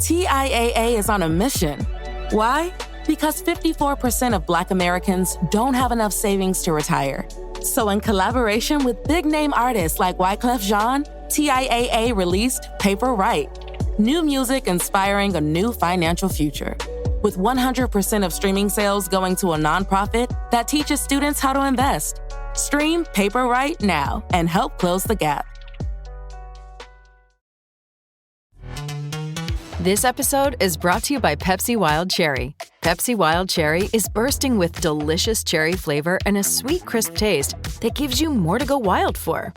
TIAA is on a mission. Why? Because 54% of Black Americans don't have enough savings to retire. So in collaboration with big-name artists like Wyclef Jean, TIAA released Paper Right, new music inspiring a new financial future. With 100% of streaming sales going to a nonprofit that teaches students how to invest. Stream Paper Right now and help close the gap. This episode is brought to you by Pepsi Wild Cherry. Pepsi Wild Cherry is bursting with delicious cherry flavor and a sweet, crisp taste that gives you more to go wild for.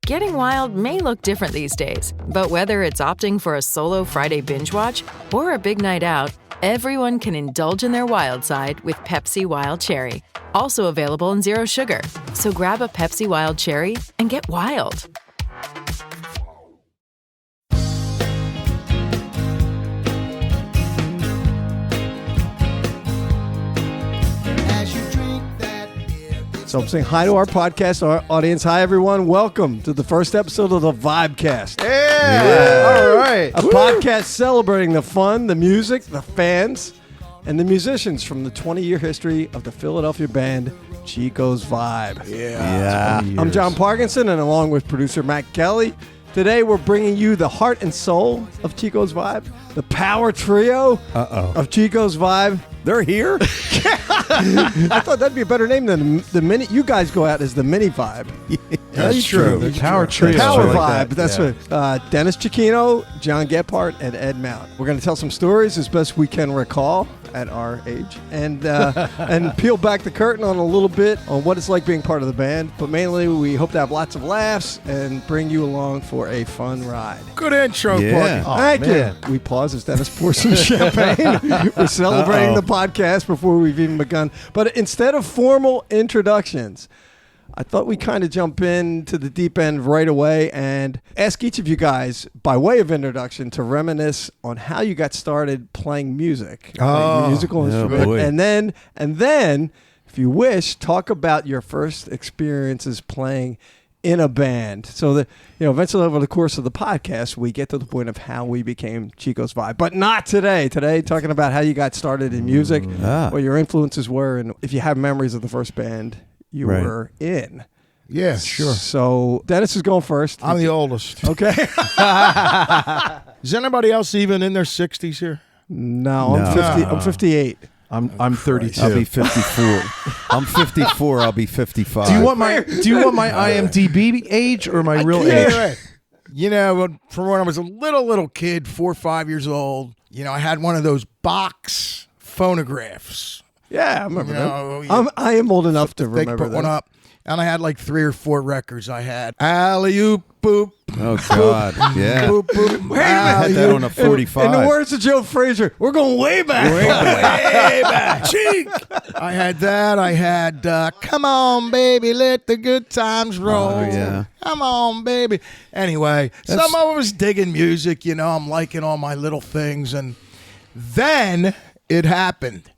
Getting wild may look different these days, but whether it's opting for a solo Friday binge watch or a big night out, everyone can indulge in their wild side with Pepsi Wild Cherry. Also available in Zero Sugar. So grab a Pepsi Wild Cherry and get wild. So I'm saying hi to our podcast audience. Hi, everyone. Welcome to the first episode of the Vibecast. Yeah. All right. A podcast celebrating the fun, the music, the fans, and the musicians from the 20-year history of the Philadelphia band Chico's Vibe. Yeah. I'm John Parkinson, and along with producer Matt Kelly, today we're bringing you the heart and soul of Chico's Vibe, the power trio of Chico's Vibe. They're here? I thought that'd be a better name than the mini. You guys go out as the mini vibe. That's true. The power trio. Power Like vibe. that. That's what Dennis Chiquino, John Gephardt, and Ed Mount. We're going to tell some stories as best we can recall at our age, and and peel back the curtain on a little bit on what it's like being part of the band. But mainly, we hope to have lots of laughs and bring you along for a fun ride. Good intro, Yeah. Parky. Thank you. We pause as Dennis pours some champagne. We're celebrating the podcast before we've even begun. But instead of formal introductions, I thought we'd kind of jump into the deep end right away and ask each of you guys, by way of introduction, to reminisce on how you got started playing music, playing musical instrument, boy. and then, if you wish, talk about your first experiences playing in a band. So that, eventually over the course of the podcast, we get to the point of how we became Chico's Vibe. But not today. Today, talking about how you got started in music, what your influences were, and if you have memories of the first band you were in. Yeah, sure. So Dennis is going first. I'm the oldest. Okay. Is anybody else even in their 60s here? No, I'm 50. I'm 58. I'm 32. I'll be 54. I'm 54. I'll be 55. Do you want my IMDb age or my real age? Right. From when I was a little kid, 4 or 5 years old, I had one of those box phonographs. Yeah, I remember that. I am old enough to They remember put that. one up, and I had like 3 or 4 records. I had Alley-oop, boop. Oh, God. Yeah. Boop, boop. I had that on a 45. In the words of Joe Frazier, we're going way back. Way back. Cheek. I had that. I had Come On, Baby, Let the Good Times Roll. Oh, yeah. Come on, baby. Anyway, some of I was digging music. I'm liking all my little things. And then it happened.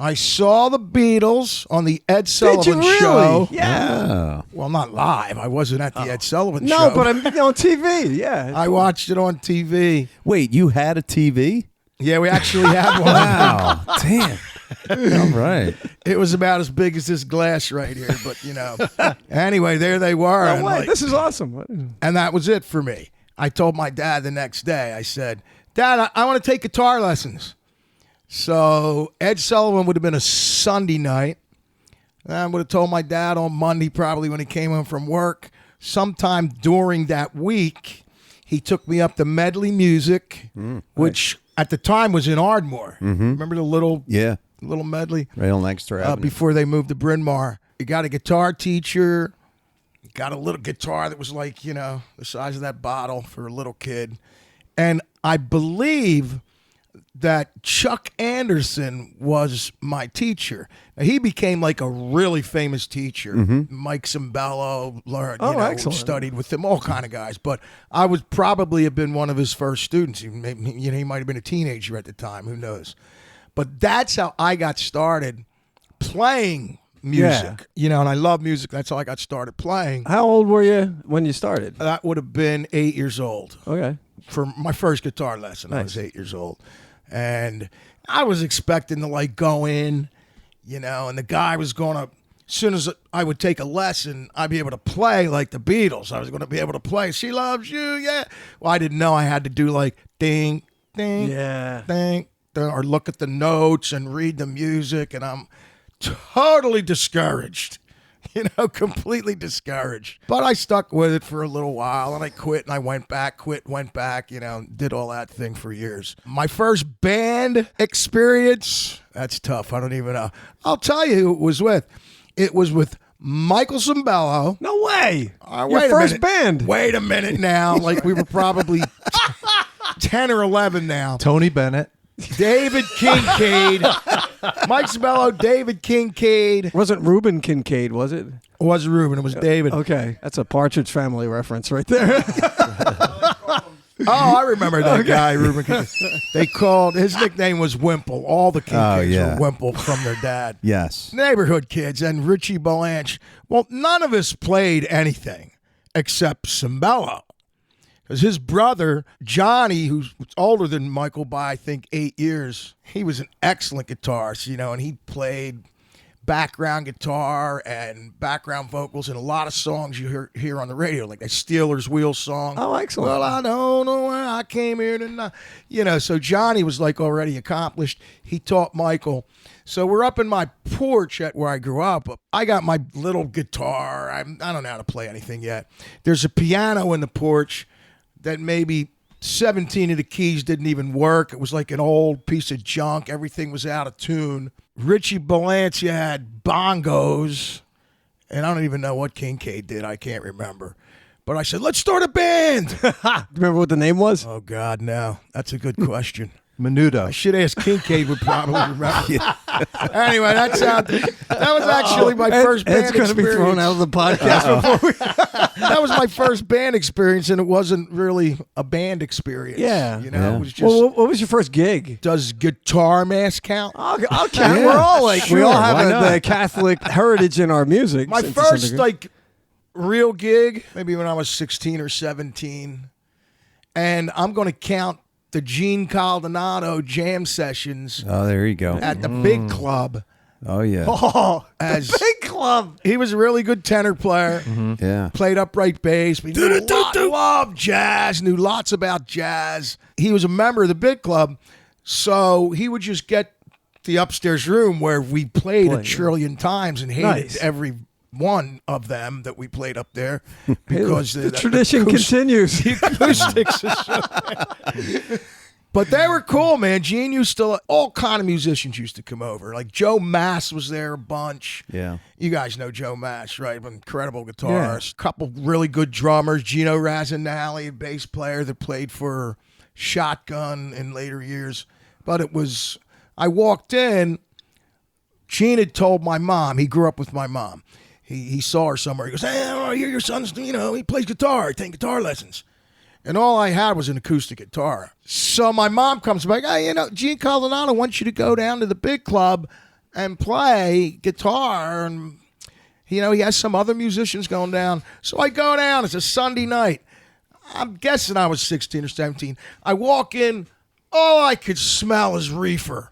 I saw the Beatles on the Ed Sullivan Show. Yeah. Well, not live. I wasn't at the Ed Sullivan No, Show. but I'm on TV. Yeah. I watched it on TV. Wait, you had a TV? Yeah, we actually had one. Wow. Damn. All right. It was about as big as this glass right here, but Anyway, there they were. Oh, and, wait, this is awesome. and that was it for me. I told my dad the next day, I said, Dad, I want to take guitar lessons. So Ed Sullivan would have been a Sunday night. I would have told my dad on Monday, probably when he came home from work. Sometime during that week, he took me up to Medley Music, which at the time was in Ardmore. Remember the little Medley? Right on Lancaster Avenue. Before they moved to Bryn Mawr. You got a guitar teacher, got a little guitar that was like, the size of that bottle for a little kid. And I believe that Chuck Anderson was my teacher. Now, he became like a really famous teacher. Mike Cimbello learned, studied with him, all kind of guys. But I would probably have been one of his first students. He might have been a teenager at the time. Who knows? But that's how I got started playing music. And I love music. That's how I got started playing. How old were you when you started? That would have been 8 years old. Okay. for my first guitar lesson. I was 8 years old. And I was expecting to like go in, and the guy was going to, as soon as I would take a lesson, I'd be able to play like the Beatles. I was going to be able to play She Loves You, yeah. Well, I didn't know I had to do like ding, ding, ding, or look at the notes and read the music, and I'm totally discouraged. Completely discouraged. But I stuck with it for a little while, and I quit, and I went back, did all that thing for years. My first band experience, that's tough. I don't even know. I'll tell you who it was with. It was with Michael Cimbello. No way. Your first band. Wait a minute now. Like we were probably 10 or 11 now. Tony Bennett. David Kincaid. Mike Cimbello, David Kincaid. It wasn't Reuben Kincaid, was it? It wasn't Reuben, it was David. Okay, that's a Partridge Family reference right there. Oh, I remember that guy, Reuben Kincaid. They called, his nickname was Wimple. All the Kincaids were Wimple from their dad. Yes. Neighborhood kids. And Richie Blanche. Well, none of us played anything except Cimbello. Because his brother, Johnny, who's older than Michael by, I think, 8 years, he was an excellent guitarist, and he played background guitar and background vocals in a lot of songs you hear on the radio, like the Steelers Wheel song. Oh, excellent. Well, I don't know why I came here tonight. So Johnny was like already accomplished. He taught Michael. So we're up in my porch at where I grew up. I got my little guitar. I don't know how to play anything yet. There's a piano in the porch that maybe 17 of the keys didn't even work. It was like an old piece of junk. Everything was out of tune. Richie Balancia had bongos, and I don't even know what Kincaid did. I can't remember. But I said, let's start a band. Remember what the name was? Oh, God, no. That's a good question. Menudo. I should ask Kincaid would probably remember. Anyway, that was actually my first band It's going to be thrown out of the podcast before we... That was my first band experience, and it wasn't really a band experience. Yeah. It was just... Well, what was your first gig? Does Guitar Mass count? Okay. We're all like, we all have the Catholic heritage in our music. My first, real gig, maybe when I was 16 or 17, and I'm going to count the Gene Caldonado jam sessions. Oh, there you go. At the Big Club. Oh, yeah. Oh, the Big Club. He was a really good tenor player. Mm-hmm. Yeah. Played upright bass. He loved jazz. Knew lots about jazz. He was a member of the Big Club, so he would just get the upstairs room where we played a trillion times and hated every one of them that we played up there because the tradition continues. The acoustics are so bad. But they were cool, man. Gene used to, all kind of musicians used to come over. Like Joe Mass was there a bunch. Yeah. You guys know Joe Mass, right? Incredible guitarist. Couple really good drummers. Gino Razzanelli, a bass player that played for Shotgun in later years. But I walked in, Gene had told my mom, he grew up with my mom. He saw her somewhere. He goes, hey, I hear your son's, he plays guitar, taking guitar lessons. And all I had was an acoustic guitar. So my mom comes back, hey, Gene Caldonado wants you to go down to the Big Club and play guitar. And, he has some other musicians going down. So I go down. It's a Sunday night. I'm guessing I was 16 or 17. I walk in. All I could smell is reefer.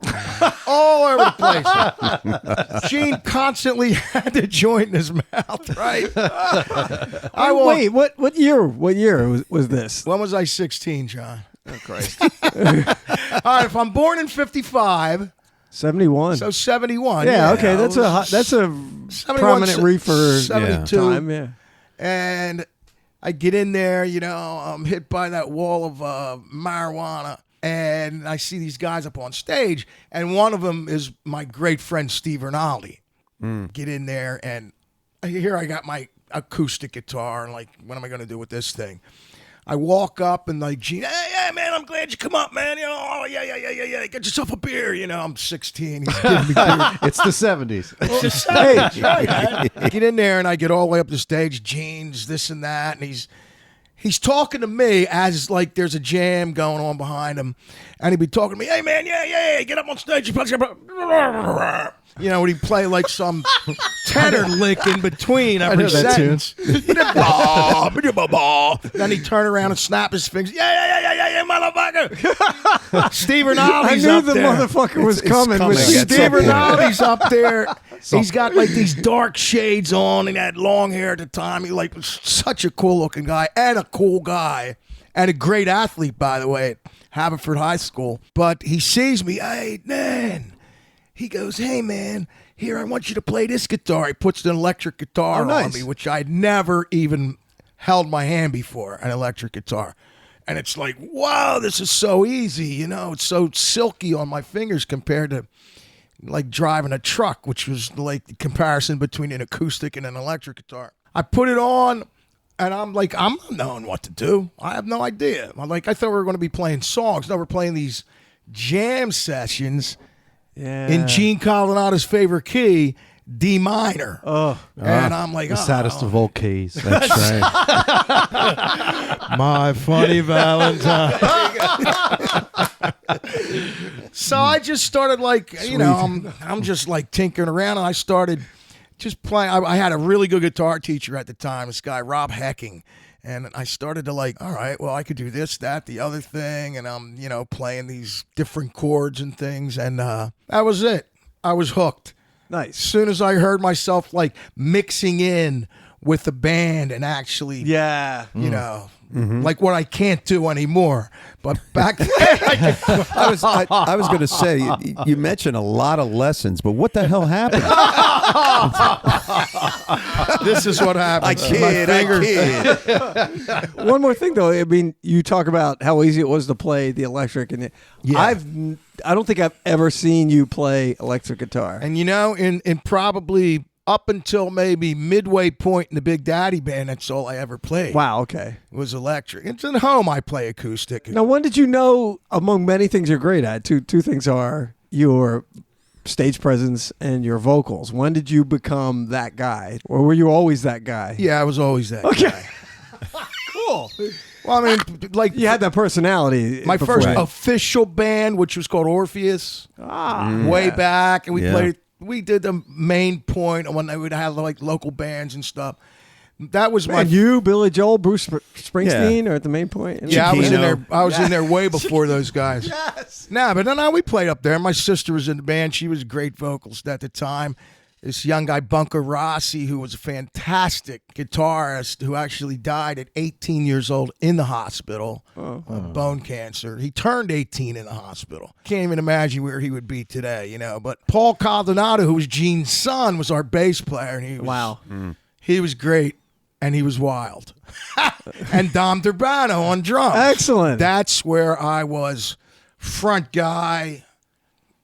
All over the place. Gene constantly had the joint in his mouth, right? Wait, what year? What year was this? When was I 16, John? Oh, Christ. All right, if I'm born in 55... 71. So 71. Yeah, okay. That's a prominent reefer 72. time, yeah. And I get in there, I'm hit by that wall of marijuana. And I see these guys up on stage, and one of them is my great friend Steve Rinaldi. Get in there, and here I got my acoustic guitar, and like, what am I going to do with this thing? I walk up, and like, Gene, hey, man, I'm glad you come up, man. Yeah. Get yourself a beer. I'm 16. He's giving me beer. It's the 70s. It's the 70s, right, man? I get in there, and I get all the way up the stage, Gene's this and that, and He's talking to me as like there's a jam going on behind him, and he'd be talking to me. Hey man, yeah, get up on stage. You know, when he'd play like some tenor lick in between every know that sentence. Then he'd turn around and snap his fingers. Yeah, motherfucker. Steve Rinaldi's I knew up the there. motherfucker was coming. coming. With It's Steve some point. Rinaldi's up there. He's got like these dark shades on and had long hair at the time. He like was such a cool looking guy and a cool guy and a great athlete, by the way, at Haverford High School. But he sees me, hey, man. He goes, hey, man, here, I want you to play this guitar. He puts an electric guitar on nice. me, which I'd never even held my hand before, an electric guitar. And it's like, wow, this is so easy. You know, it's so silky on my fingers compared to like driving a truck, which was like the comparison between an acoustic and an electric guitar. I put it on, and I'm like, I'm not knowing what to do. I have no idea. I thought we were going to be playing songs. No, we're playing these jam sessions in Gene Colonato's favorite key, D minor. And I'm like, The saddest of all keys. That's right. My funny Valentine. So I just started like, you know, I'm just like tinkering around, and I started just playing. I had a really good guitar teacher at the time, this guy, Rob Hecking. And I started to like, all right, well, I could do this, that, the other thing. And I'm, you know, playing these different chords and things. And that was it. I was hooked. As Nice. soon as I heard myself like mixing in with the band and actually, Yeah. you know, like what I can't do anymore. But back then, I I was going to say, you mentioned a lot of lessons, but what the hell happened? this is what happened. One more thing, though. I mean, you talk about how easy it was to play the electric, and Yeah. I don't think I've ever seen you play electric guitar. And you know, in probably up until maybe midway point in the Big Daddy Band, that's all I ever played. Wow. Okay. Was electric. It's at home I play acoustic. Now, when did you know, among many things you're great at, two things are your stage presence and your vocals. When did you become that guy, or were you always that guy? Yeah, I was always that guy. Cool. Well, I mean, like You had that personality. my before. first official band, which was called Orpheus, way back, and we did the main point when they would have like local bands and stuff. That was my And you, Billy Joel, Bruce Springsteen, are at the main point. Yeah, I was in Chico. there. I was in there way before those guys. Yes. Nah, but no, we played up there. My sister was in the band. She was a great vocalist at the time. This young guy, Bunker Rossi, who was a fantastic guitarist, who actually died at 18 years old in the hospital of bone cancer. He turned 18 in the hospital. Can't even imagine where he would be today, you know. But Paul Caldonado, who was Gene's son, was our bass player. And he was, he was great, and he was wild. And Dom Durbano on drums. Excellent. That's where I was front guy,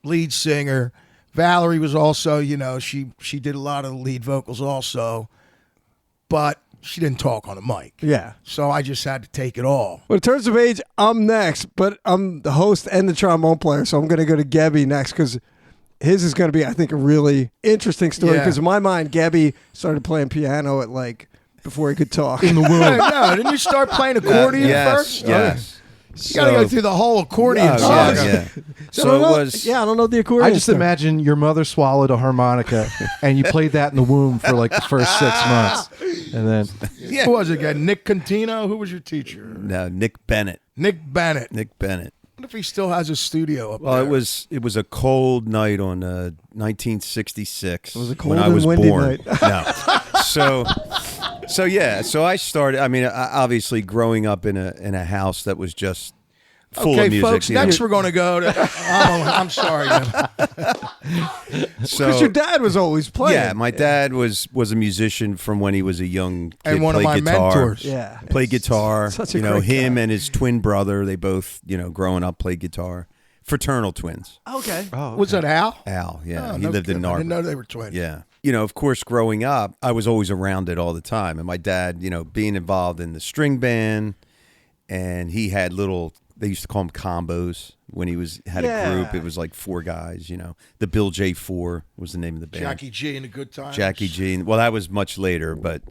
lead singer. Valerie was also, you know, she did a lot of the lead vocals also, but she didn't talk on the mic. Yeah. So I just had to take it all. But in terms of age, I'm next, but I'm the host and the trombone player, so I'm going to go to Gebby next because his is going to be, I think, a really interesting story. Yeah. Because in my mind, Gebby started playing piano at before he could talk. In the womb. No, didn't you start playing accordion first? Yes. You got to go through the whole accordion Oh, song. yeah. So So I it don't know- was. Yeah, I don't know the accordion. I just stuff. imagine your mother swallowed a harmonica and you played that in the womb for like the first 6 months. And then Who was it again? Nick Contino? Who was your teacher? No, Nick Bennett. Nick Bennett. Nick Bennett. What if he still has a studio up Well, there? it was a cold night on 1966. It was a when cold I and was windy born. night. No, so I started. I mean, obviously, growing up in a house that was just full Okay, of music. folks, you know. next we're going to go to... I'm sorry. man. So Because your dad was always playing. yeah, my dad was a musician from when he was a young kid. And one of played my guitar. mentors. Yeah. Played guitar. Such a you know, great him guy. and his twin brother, they both, growing up played guitar. Fraternal twins. Okay. Was that Al? Al, yeah. Oh, he no lived in kidding. I didn't Narberth. know they were twins. Yeah. Of course, growing up, I was always around it all the time. And my dad, being involved in the string band, and he had they used to call them combos when he had a group. It was like 4 guys, The Bill J4 was the name of the band. Jackie G and the Good Times. Jackie G. Well, that was much later, but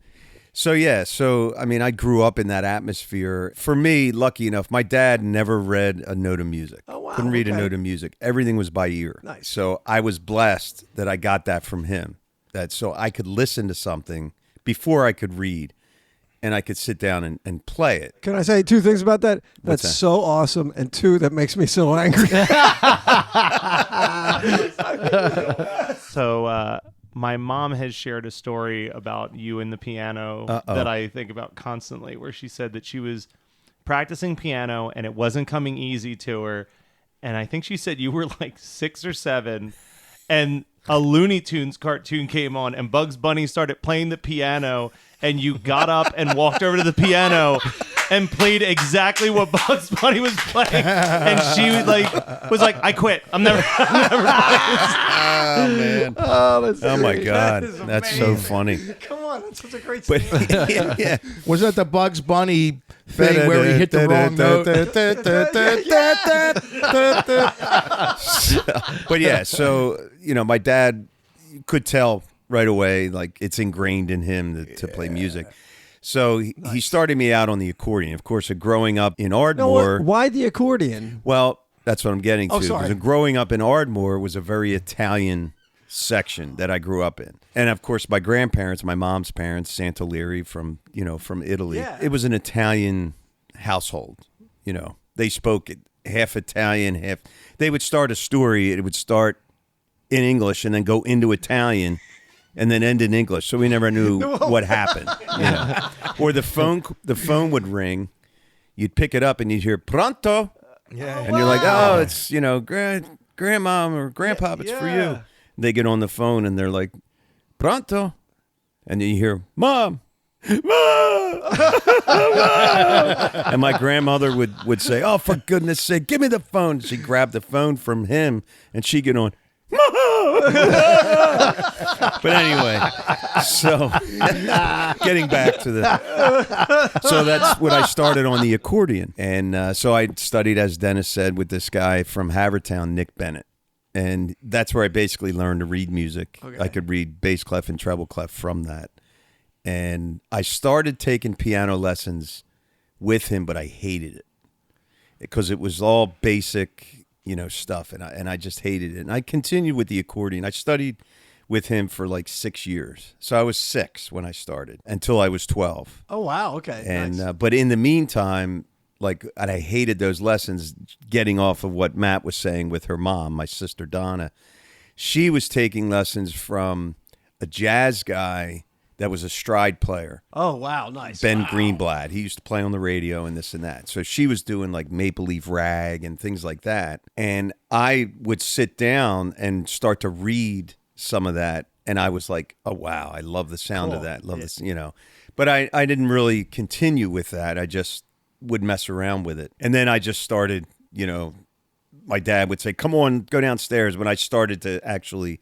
so yeah. So I mean, I grew up in that atmosphere. For me, lucky enough, my dad never read a note of music. Oh, Couldn't read a note of music. Everything was by ear. Nice. So I was blessed that I got that from him. That so I could listen to something before I could read, and I could sit down and play it. Can I say 2 things about that? That's that? so awesome, and 2, that makes me so angry. So my mom has shared a story about you and the piano that I think about constantly, where she said that she was practicing piano and it wasn't coming easy to her. And I think she said you were like 6 or 7 and a Looney Tunes cartoon came on and Bugs Bunny started playing the piano and you got up and walked over to the piano and played exactly what Bugs Bunny was playing. And she was like, I quit. I'm never playing this. Oh man! Oh my God! That's so funny. Come on, that's such a great But scene. yeah. Was that the Bugs Bunny thing where he hit the wrong note? But yeah, so my dad could tell right away, like it's ingrained in him to play music. So he started me out on the accordion. Of course, growing up in Ardmore. Why the accordion? Well, that's what I'm getting to. Oh, sorry. Because growing up in Ardmore was a very Italian section that I grew up in. And of course, my grandparents, my mom's parents, Sant'Illeri from Italy. Yeah. It was an Italian household. They spoke it half Italian, half. They would start a story. It would start in English and then go into Italian and then end in English. So we never knew what happened. Or the phone would ring. You'd pick it up and you'd hear pronto. Yeah. And you're like, oh, it's, grandmom or grandpa, it's for you. They get on the phone and they're like, pronto. And then you hear, Mom. Mom! And my grandmother would say, oh, for goodness sake, give me the phone. She'd grab the phone from him and she'd get on, but anyway, so getting back to so that's what I started on the accordion. And so I studied, as Dennis said, with this guy from Havertown, Nick Bennett. And that's where I basically learned to read music. Okay. I could read bass clef and treble clef from that. And I started taking piano lessons with him, but I hated it because it was all basic, stuff, and I just hated it. And I continued with the accordion. I studied with him for like 6 years. So I was 6 when I started until I was 12. Oh, wow. Okay. And nice. But in the meantime, and I hated those lessons, getting off of what Matt was saying with her mom, my sister Donna. She was taking lessons from a jazz guy that was a stride player. Oh, wow. Nice. Ben Greenblatt. He used to play on the radio and this and that. So she was doing like Maple Leaf Rag and things like that. And I would sit down and start to read some of that. And I was like, oh, wow, I love the sound of that. Love this, But I didn't really continue with that. I just would mess around with it. And then I just started, my dad would say, come on, go downstairs. When I started to actually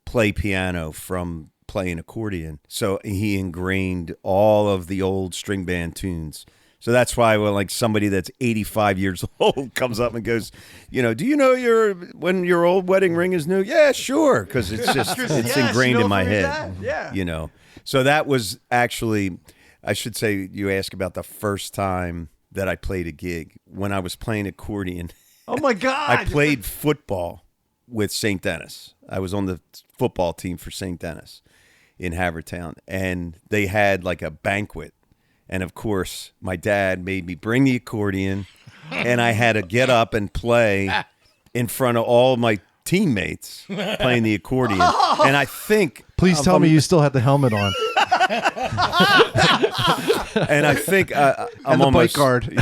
play piano from playing accordion. So he ingrained all of the old string band tunes. So that's why when somebody that's 85 years old comes up and goes, do you know when your old wedding ring is new? Yeah, sure. Because it's just, it's ingrained in my head. Yeah. So that was actually, I should say, you ask about the first time that I played a gig when I was playing accordion. Oh my God. I played football with St. Denis. I was on the football team for St. Denis in Havertown, and they had like a banquet. And of course, my dad made me bring the accordion, and I had to get up and play in front of all my teammates playing the accordion. And I think... Please tell me you still had the helmet on. And I think I'm and the almost... bike guard.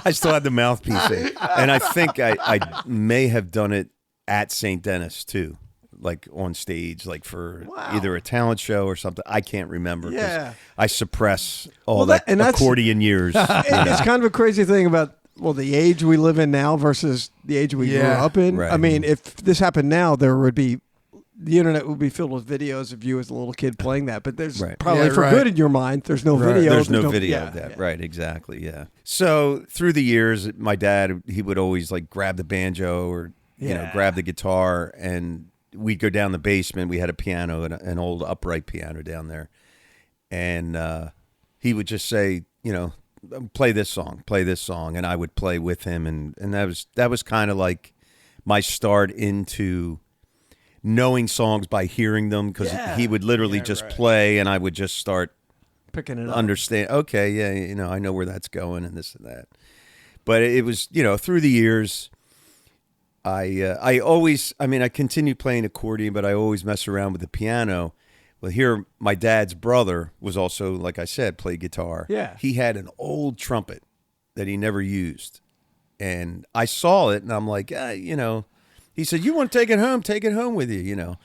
I still had the mouthpiece in. And I think I may have done it at St. Denis, too. Like on stage, like for either a talent show or something. I can't remember. Yeah. I suppress all that accordion years. It's kind of a crazy thing about, the age we live in now versus the age we grew up in. Right. I mean, if this happened now, the internet would be filled with videos of you as a little kid playing that. But there's probably good in your mind. There's no video. There's no video of that. Yeah. Right, exactly, yeah. So through the years, my dad, he would always grab the banjo or, grab the guitar, and we'd go down the basement. We had a piano, an old upright piano down there. And he would just say, play this song, and I would play with him, and that was kind of like my start into knowing songs by hearing them, because he would literally just play, and I would just start picking it up. Understand? Okay, yeah, I know where that's going, and this and that. But it was, through the years, I continued playing accordion, but I always mess around with the piano. Well, here, my dad's brother was also, like I said, played guitar. Yeah. He had an old trumpet that he never used. And I saw it, and I'm like, he said, you want to take it home? Take it home with you,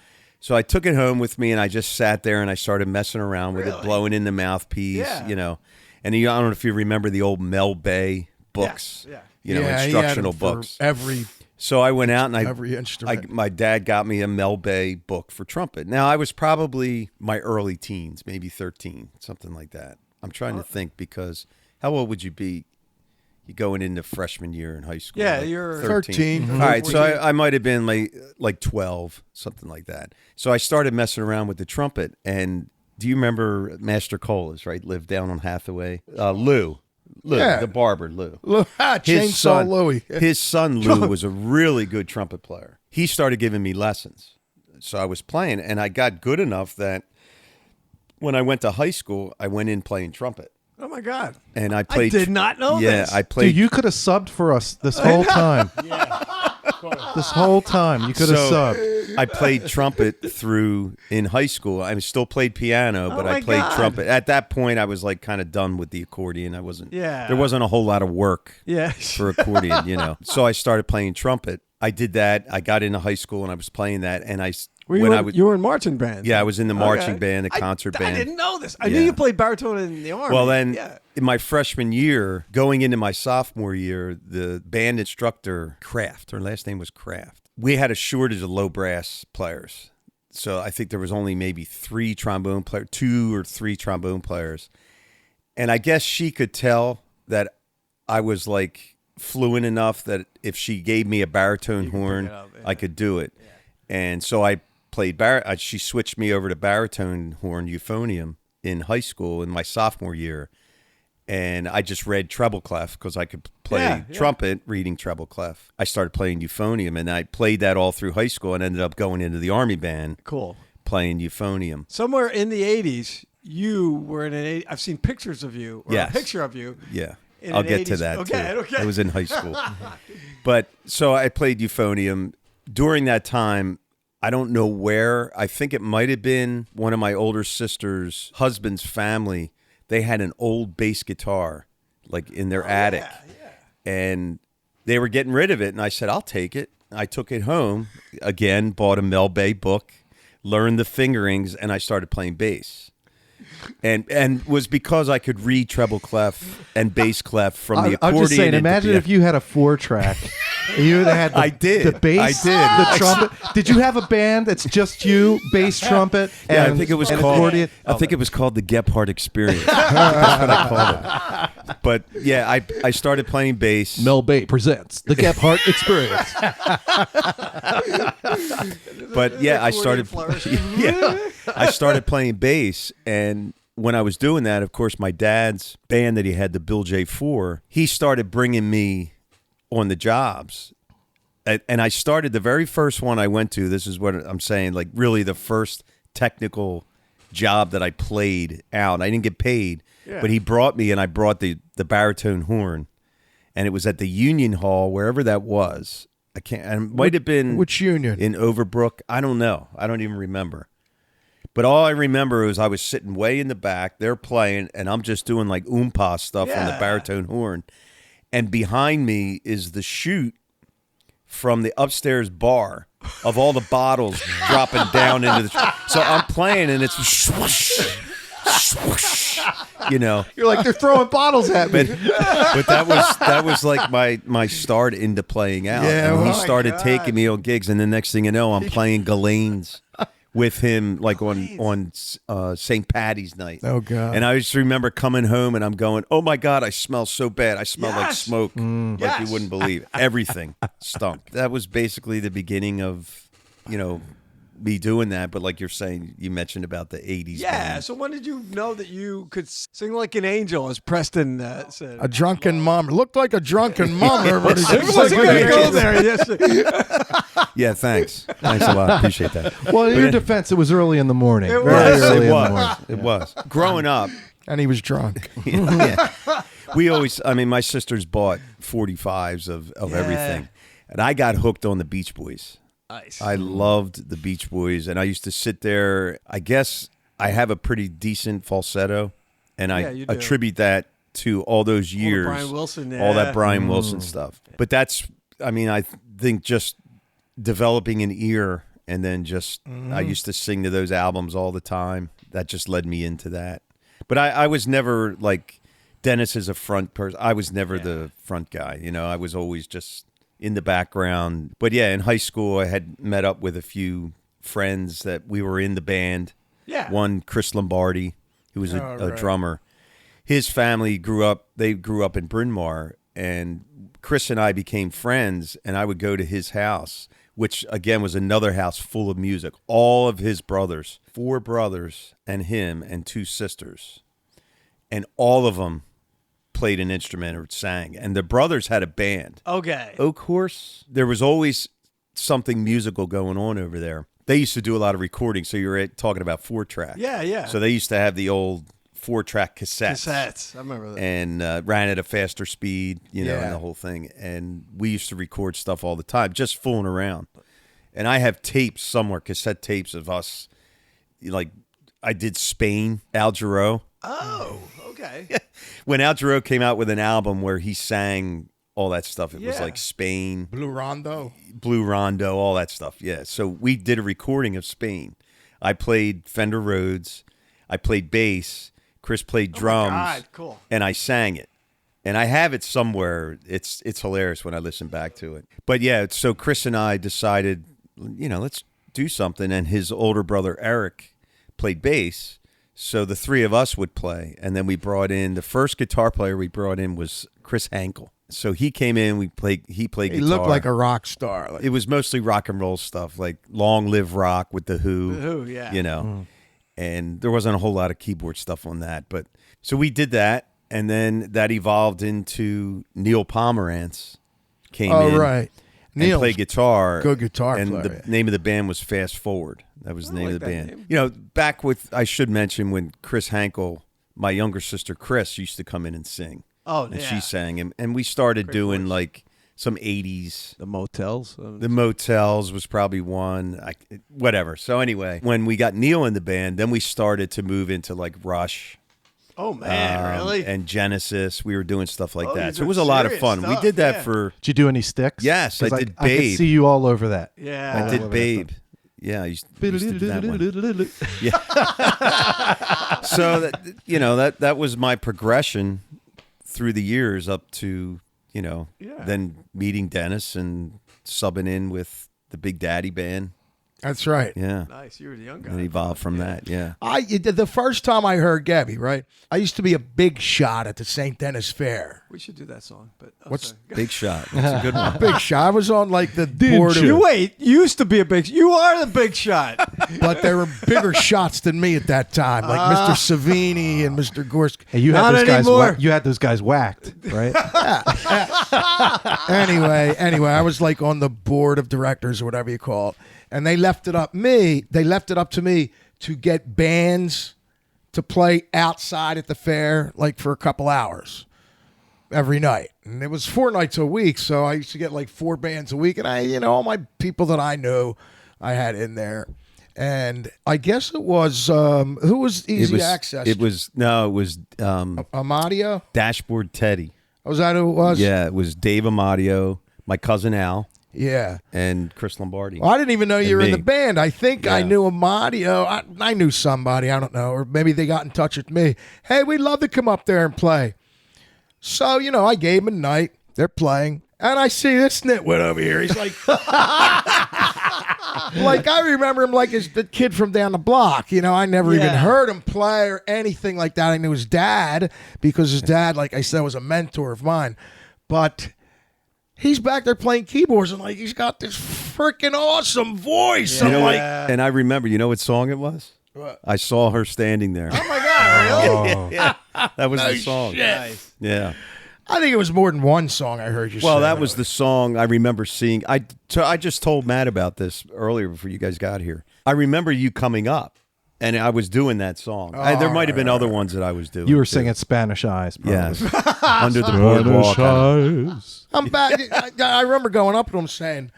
So I took it home with me, and I just sat there, and I started messing around with it, blowing in the mouthpiece, And I don't know if you remember the old Mel Bay books, instructional books. So I went out, and every instrument. my dad got me a Mel Bay book for trumpet. Now, I was probably my early teens, maybe 13, something like that. I'm trying to think, because how old would you be? You going into freshman year in high school? Yeah, you're 13. Mm-hmm. All right, so I might have been like 12, something like that. So I started messing around with the trumpet. And do you remember Master Colas, right? Lived down on Hathaway. Lou, the barber, Lou. Chainsaw Louie. His son, Lou, was a really good trumpet player. He started giving me lessons. So I was playing, and I got good enough that when I went to high school, I went in playing trumpet. Oh my God! And I played. I did not know this. Yeah, I played. Dude, you could have subbed for us this whole time. This whole time, you could have subbed. I played trumpet through in high school. I still played piano, but I played trumpet. At that point, I was like kind of done with the accordion. I wasn't. Yeah. There wasn't a whole lot of work. Yeah. For accordion, So I started playing trumpet. I did that. I got into high school and I was playing that, and you were in marching band. Yeah, I was in the marching band, the concert band. I didn't know this. I knew you played baritone in the Army. Well, then in my freshman year, going into my sophomore year, the band instructor, Kraft, her last name was Kraft. We had a shortage of low brass players. So I think there was only maybe 2 or 3 trombone players. And I guess she could tell that I was like fluent enough that if she gave me a baritone horn, I could do it. Yeah. And so I played she switched me over to baritone horn euphonium in high school in my sophomore year, and I just read treble clef because I could play trumpet reading treble clef. I started playing euphonium, and I played that all through high school and ended up going into the Army band. Cool. Playing euphonium. Somewhere in the 80s, you were in I've seen pictures of you, or a picture of you. Yeah. I'll get to that too. Okay. It was in high school. But so I played euphonium. During that time, I don't know where. I think it might have been one of my older sister's husband's family. They had an old bass guitar, like in their attic. Yeah. And they were getting rid of it. And I said, I'll take it. I took it home. Again, bought a Mel Bay book, learned the fingerings, and I started playing bass. And was because I could read treble clef and bass clef from the accordion. I'm just saying, imagine if you had a 4-track. You would have had the bass, I did. the trumpet. Did you have a band that's just you, bass, trumpet, and I think it was called accordion? I think it was called the Gephardt Experience. That's what I called it. But yeah, I started playing bass. Mel Bay presents the Gephardt Experience. But yeah, I started playing bass, and when I was doing that, of course, my dad's band that he had, the Bill J4, he started bringing me on the jobs. And I started the very first one I went to, this is what I'm saying, like really the first technical job that I played out. I didn't get paid, but he brought me, and I brought the baritone horn, and it was at the Union Hall, wherever that was. I can't, it might have been which union? In Overbrook. I don't know. I don't even remember. But all I remember was I was sitting way in the back, they're playing, and I'm just doing like oompa stuff on the baritone horn. And behind me is the chute from the upstairs bar of all the bottles dropping down into the... So I'm playing, and it's swoosh, swoosh, You're like, they're throwing bottles at me. But that was like my start into playing out. Yeah, and he started taking me on gigs, and the next thing you know, I'm playing Ghislaine's with him, like on St. Patty's night. Oh God! And I just remember coming home and I'm going, "Oh my God, I smell so bad. I smell like smoke, like you wouldn't believe. Everything stunk." That was basically the beginning of, me doing that, but like you're saying, you mentioned about the 80s Yeah. band. So when did you know that you could sing like an angel, as Preston said? A drunken mummer. Looked like a drunken mummer. but he It sings wasn't like going an to go angel. there. Yes. Yeah, thanks a lot. Appreciate that. Well, in your defense, it was early in the morning. It Very was. early It in the was. morning. It was. Growing up, And he was drunk. yeah, we always, I mean, my sisters bought 45s of everything. And I got hooked on the Beach Boys. Nice. I loved the Beach Boys. And I used to sit there. I guess I have a pretty decent falsetto. And Yeah, I you do. attribute that to all those All the years. Brian Wilson, All yeah. that Brian Wilson stuff. But that's, I mean, I think just developing an ear. And then just, I used to sing to those albums all the time. That just led me into that. But I was never like, Dennis is a front person. I was never the front guy. You know, I was always just in the background. But yeah, in high school, I had met up with a few friends that we were in the band. Yeah. One, Chris Lombardi, who was a right. drummer. His family grew up in Bryn Mawr, and Chris and I became friends, and I would go to his house, which again was another house full of music. All of his brothers, 4 brothers and him and 2 sisters. And all of them played an instrument or sang. And the brothers had a band. Okay. Oak Horse. There was always something musical going on over there. They used to do a lot of recording. So you were talking about 4-track. Yeah, yeah. So they used to have the old 4-track cassettes. I remember that. And ran at a faster speed, you know, Yeah. and the whole thing. And we used to record stuff all the time, just fooling around. And I have tapes somewhere, cassette tapes of us. Like, I did Spain, Al Jarreau. Oh, okay. When Al Jarreau came out with an album where he sang all that stuff, it was Yeah. like Spain, Blue Rondo. Blue Rondo, all that stuff. Yeah. So we did a recording of Spain. I played Fender Rhodes. I played bass. Chris played drums. God, cool. And I sang it. And I have it somewhere. It's hilarious when I listen back to it. But yeah, so Chris and I decided, you know, let's do something. And his older brother, Eric, played bass. So the 3 of us would play. And then we brought in, the first guitar player we brought in was Chris Hankel. So he came in, he played He guitar. looked like a rock star. Like, It was mostly rock and roll stuff, like Long Live Rock with The Who. The Who, yeah. You know, and there wasn't a whole lot of keyboard stuff on that. But so we did that, and then that evolved into Neil Pomerantz came in. oh, right. And Neil's played guitar. good guitar and player. the name of the band was Fast Forward. That was the name of the that band. name. You know, back with, I should mention, when Chris Hankel, my younger sister Chris, used to come in and sing. Oh, And yeah. she sang. And we started doing voice. like some 80s. The motels. The Motels was probably one. Whatever. So anyway, when we got Neil in the band, then we started to move into like Rush. Oh, man, really? And Genesis. We were doing stuff like Oh, that. these So it are was a lot of serious fun. We stuff, did that yeah. for, Did you do any sticks? Yes, I 'Cause did I could Babe. see you all over that. Yeah. I did love that Babe. Yeah, I used to do that one. Yeah. So that, you know, that was my progression through the years up to, you know, then meeting Dennis and subbing in with the Big Daddy band. That's right. Yeah. Nice. You were the young guy. And evolved from that. Yeah. The first time I heard Gabby, right? I used to be a big shot at the St. Denis Fair. We should do that song. But What's- sorry. Big shot. That's a good one. Big shot. I was on like the board You of, wait. You used to be a big. You are the big shot. but there were bigger shots than me at that time, like Mr. Savini and Mr. Gorski. And you had Not those guys. anymore. You had those guys whacked, right? Anyway, I was like on the board of directors or whatever you call it, and they left it up to me to get bands to play outside at the fair, like for a couple hours every night. And it was 4 nights a week, so I used to get like 4 bands a week, and I, you know, all my people that I knew, I had in there. And I guess it was who was Easy Access? It was Amadio. Dashboard Teddy. Was that who it was? Yeah, it was Dave Amadio, my cousin Al, Yeah. and Chris Lombardi. Well, I didn't even know you And were in me. the band. I think I Yeah. knew Amadio. I knew somebody. I don't know. Or maybe they got in touch with me. Hey, we'd love to come up there and play. So, you know, I gave them a night. They're playing. And I see this nitwit over here. He's like, like I remember him like as the kid from down the block. You know, I never even heard him play or anything like that. I knew his dad because his dad, like I said, was a mentor of mine. But he's back there playing keyboards and like he's got this freaking awesome voice. You I'm know what? like, And I remember, you know what song it was? What? I saw her standing there. oh my God, really? Yeah, that was No the song. shit. Yeah. I think it was more than one song I heard you say. Well, that was the song I remember seeing. I just told Matt about this earlier before you guys got here. I remember you coming up, and I was doing that song. There might have been other ones that I was doing. You were too. singing Spanish Eyes. Probably. Yes. Under the boardwalk. I'm back. I remember going up to him saying,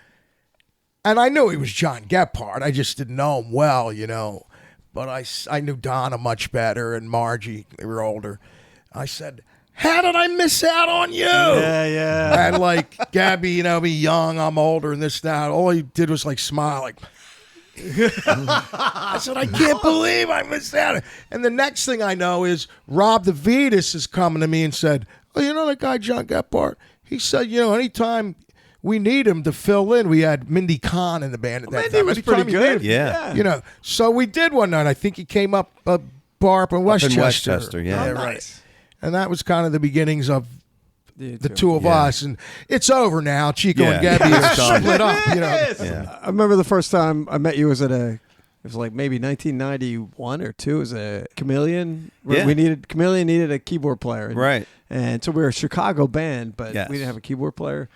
and I knew he was John Gephardt. I just didn't know him well, you know. But I knew Donna much better and Margie. They were older. I said, how did I miss out on you? Yeah. And like, Gabby, you know, me young, I'm older and this, that. All he did was like smile, like, I said, I can't believe I missed out. And the next thing I know is Rob DeVitis is coming to me and said, oh, you know that guy, John Gephardt? He said, you know, anytime we need him to fill in, we had Mindy Kahn in the band at that Mindy time. was Anytime pretty you good. need him, Yeah. you know, so we did one night. I think he came up a bar up in Westchester. Westchester, yeah. Nice. And that was kind of the beginnings of You the too. two of Yeah. us. And it's over now. Chico Yeah. and Gabby Yeah. are split up, you know. Yeah. I remember the first time I met you was at it was like maybe 1991 or 2. It was a Chameleon. Yeah. Chameleon needed a keyboard player. Right. And so we were a Chicago band, but Yes. we didn't have a keyboard player.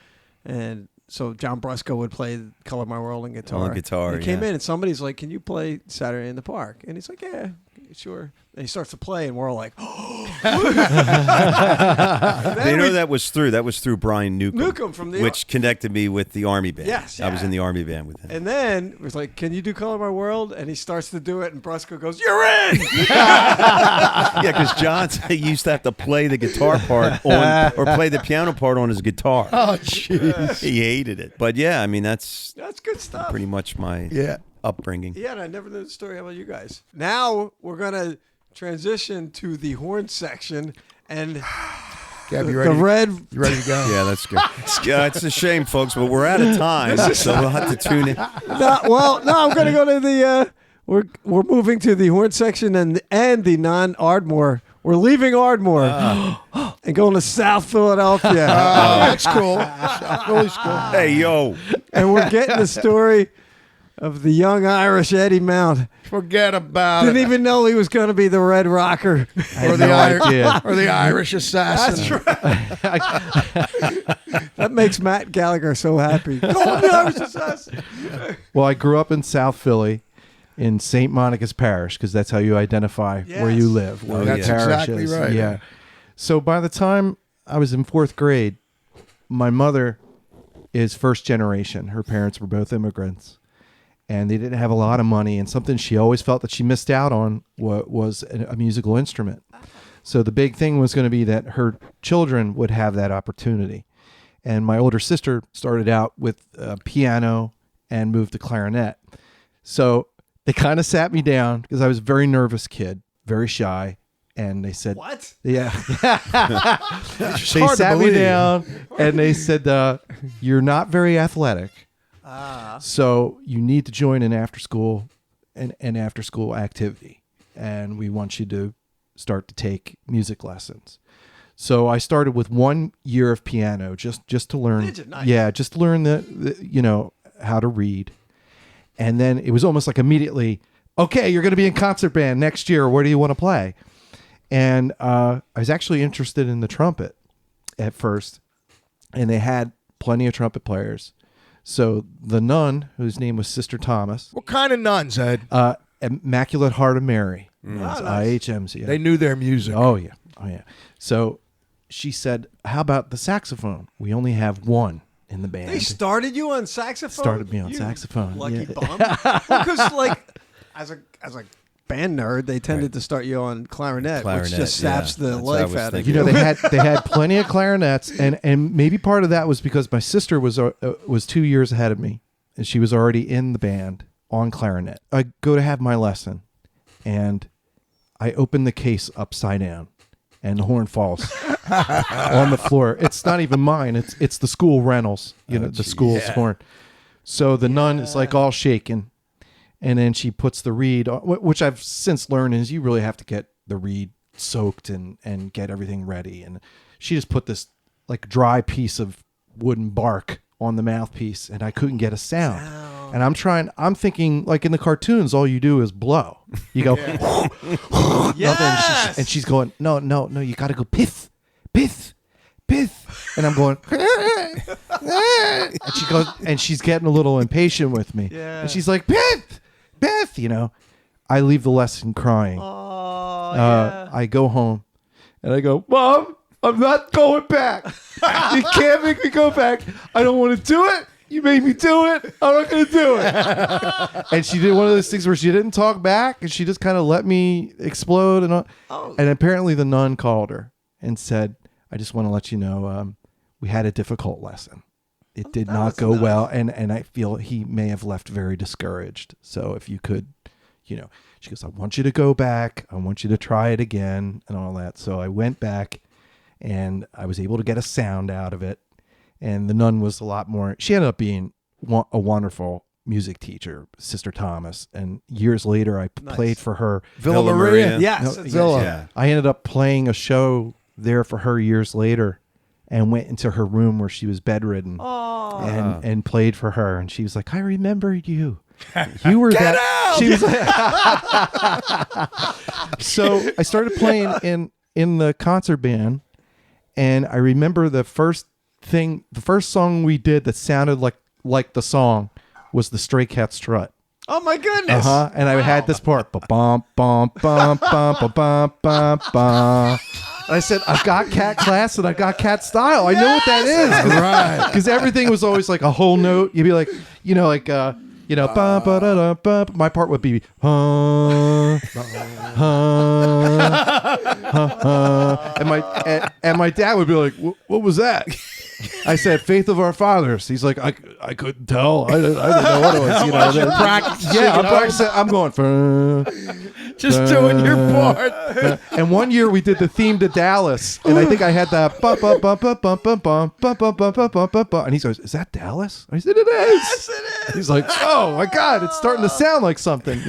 And so John Brusco would play Color My World on guitar. On guitar, And he came yeah. in and somebody's like, can you play Saturday in the Park? And he's like, yeah, sure. And he starts to play and we're all like, You know that was through Brian Newcomb from the- which connected me with the Army band. Yes, I was yeah. in the Army band with him. And then it was like, can you do Color My World? And he starts to do it and Brusco goes, you're in! Yeah, because John he used to have to play the guitar part on or play the piano part on his guitar. Oh, jeez. He hated it. But yeah, I mean that's That's good stuff. pretty much my Yeah. upbringing. Yeah, and I never knew the story. How about you guys? Now we're going to transition to the horn section and Gabby, you the ready? red. You ready to go? Yeah, that's good. Yeah, it's a shame, folks, but we're out of time, so we'll have to tune in. No, I'm going to go to the. We're moving to the horn section and the non-Ardmore. We're leaving Ardmore and going to South Philadelphia, Oh, that's cool. South Philly's cool. Hey, yo. and we're getting the story of the young Irish Eddie Mount. Forget about Didn't it. even know he was going to be the Red Rocker. Or the, or the Irish assassin. That's right. That makes Matt Gallagher so happy. Oh, the Irish assassin. Well, I grew up in South Philly in St. Monica's Parish because that's how you identify where you Yes. live. Where That's your parish exactly is. right. Yeah. So by the time I was in 4th grade, my mother is first generation. Her parents were both immigrants. And they didn't have a lot of money. And something she always felt that she missed out on was a musical instrument. So the big thing was going to be that her children would have that opportunity. And my older sister started out with piano and moved to clarinet. So they kind of sat me down because I was a very nervous kid, very shy. And they said, What? Yeah. They hard to sat me believe. down and they said, you're not very athletic. So you need to join an after school activity. And we want you to start to take music lessons. So I started with 1 year of piano just to learn. Did you? Nice. Yeah, just to learn the how to read. And then it was almost like immediately, okay, you're going to be in concert band next year. Where do you want to play? And I was actually interested in the trumpet at first. And they had plenty of trumpet players. So the nun, whose name was Sister Thomas, What kind of nuns, Ed? Immaculate Heart of Mary, nice. IHMC. They knew their music. Oh yeah. So she said, "How about the saxophone? We only have one in the band." They started you on saxophone? Started me on You saxophone, Lucky yeah. bum. Because, like, as a band nerd, they tended to start you on clarinet, which Clarinet, just saps yeah. the That's what I life was out of thinking. you. You know, they had plenty of clarinets, and maybe part of that was because my sister was 2 years ahead of me, and she was already in the band on clarinet. I go to have my lesson, and I open the case upside down, and the horn falls on the floor. It's not even mine. It's the school rentals, the school's horn. So the nun is like all shaken. And then she puts the reed, which I've since learned is you really have to get the reed soaked and get everything ready. And she just put this like dry piece of wooden bark on the mouthpiece, and I couldn't get a sound. And I'm thinking, like in the cartoons, all you do is blow. You go, Yes! and she's going, no, you got to go pith, pith, pith. And I'm going, and she goes, and she's getting a little impatient with me. Yeah. And she's like, pith, pith, I leave the lesson crying. I go home and I go, Mom, I'm not going back. You can't make me go back. I don't want to do it. You made me do it. I'm not going to do it. And she did one of those things where she didn't talk back, and she just kind of let me explode. And apparently the nun called her and said, I just want to let you know, we had a difficult lesson. It did not go well, and I feel he may have left very discouraged. So if you could, she goes, I want you to go back. I want you to try it again and all that. So I went back, and I was able to get a sound out of it. And the nun was a lot more, she ended up being a wonderful music teacher, Sister Thomas. And years later, I played for her. Villa Maria. Yes. Villa. Yeah. I ended up playing a show there for her years later, and went into her room where she was bedridden and played for her. And she was like, I remembered you. You were Get that. out! She was like, so I started playing in the concert band, and I remember the first song we did that sounded like the song was the Stray Cat Strut. Oh my goodness. And I had this part. Ba-bum, bum, bum, bum, ba-bum, bum, bum. And I said, I've got cat class and I've got cat style. I know what that is. Right. Because everything was always like a whole note. You'd be like, bum, ba, da, da, bum. My part would be, and my dad would be like, what was that? I said, Faith of Our Fathers. He's like, I couldn't tell. I didn't know what it was. You're practicing. Yeah, I'm practicing. I'm going, Just doing your part. and one year we did the theme to Dallas, and I think I had that bum bum bum bum bum bum bum bum bum bum bum bum bum bum. And he goes, "Is that Dallas?" I said, "It is." Yes, it is. He's like, "Oh my God, it's starting to sound like something,"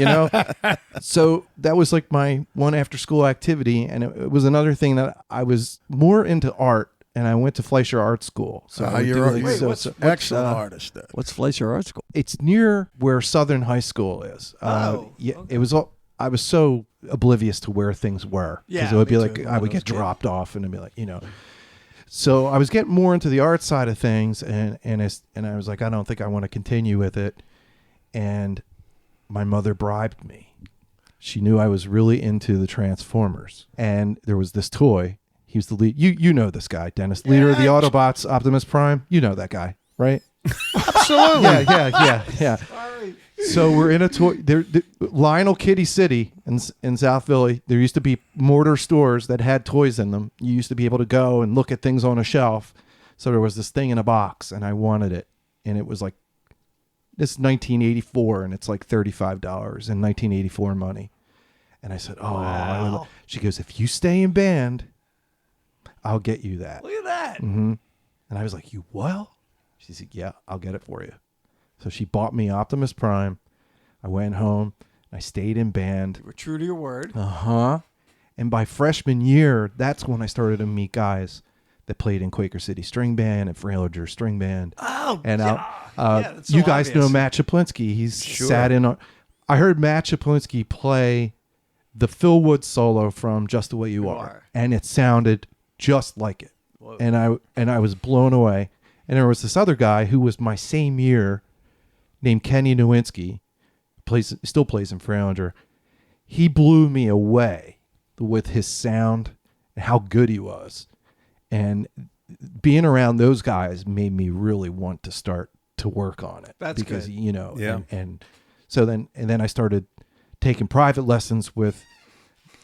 So that was like my one after school activity, and it was another thing that I was more into art. And I went to Fleischer Art School. So you're an excellent artist. Then. What's Fleischer Art School? It's near where Southern High School is. Okay. It was all. I was so oblivious to where things were because it would be like I would get dropped off, and it'd be like So I was getting more into the art side of things, and I was like, I don't think I want to continue with it. And my mother bribed me. She knew I was really into the Transformers, and there was this toy. He was the lead. You know this guy, Dennis, leader of the Autobots, Optimus Prime. You know that guy, right? Absolutely. Yeah. Sorry. So we're in a toy. Lionel Kitty City in South Philly. There used to be mortar stores that had toys in them. You used to be able to go and look at things on a shelf. So there was this thing in a box, and I wanted it, and it was like this 1984, and it's like $35 in 1984 money. And I said, "Oh, wow." She goes, "If you stay in band, I'll get you that." Look at that. Mm-hmm. And I was like, "You will?" She said, "Yeah, I'll get it for you." So she bought me Optimus Prime. I went home. I stayed in band. You were true to your word. And by freshman year, that's when I started to meet guys that played in Quaker City String Band and Fralinger String Band. Oh, and that's so you guys obvious. know Matt Chaplinsky. He's sat in. I heard Matt Chaplinsky play the Phil Wood solo from Just the Way You Are, and it sounded just like it. Whoa. And I was blown away. And there was this other guy who was my same year, named Kenny Nowinski, still plays in Fralinger. He blew me away with his sound and how good he was. And being around those guys made me really want to start to work on it. That's because good. Yeah. And so then I started taking private lessons with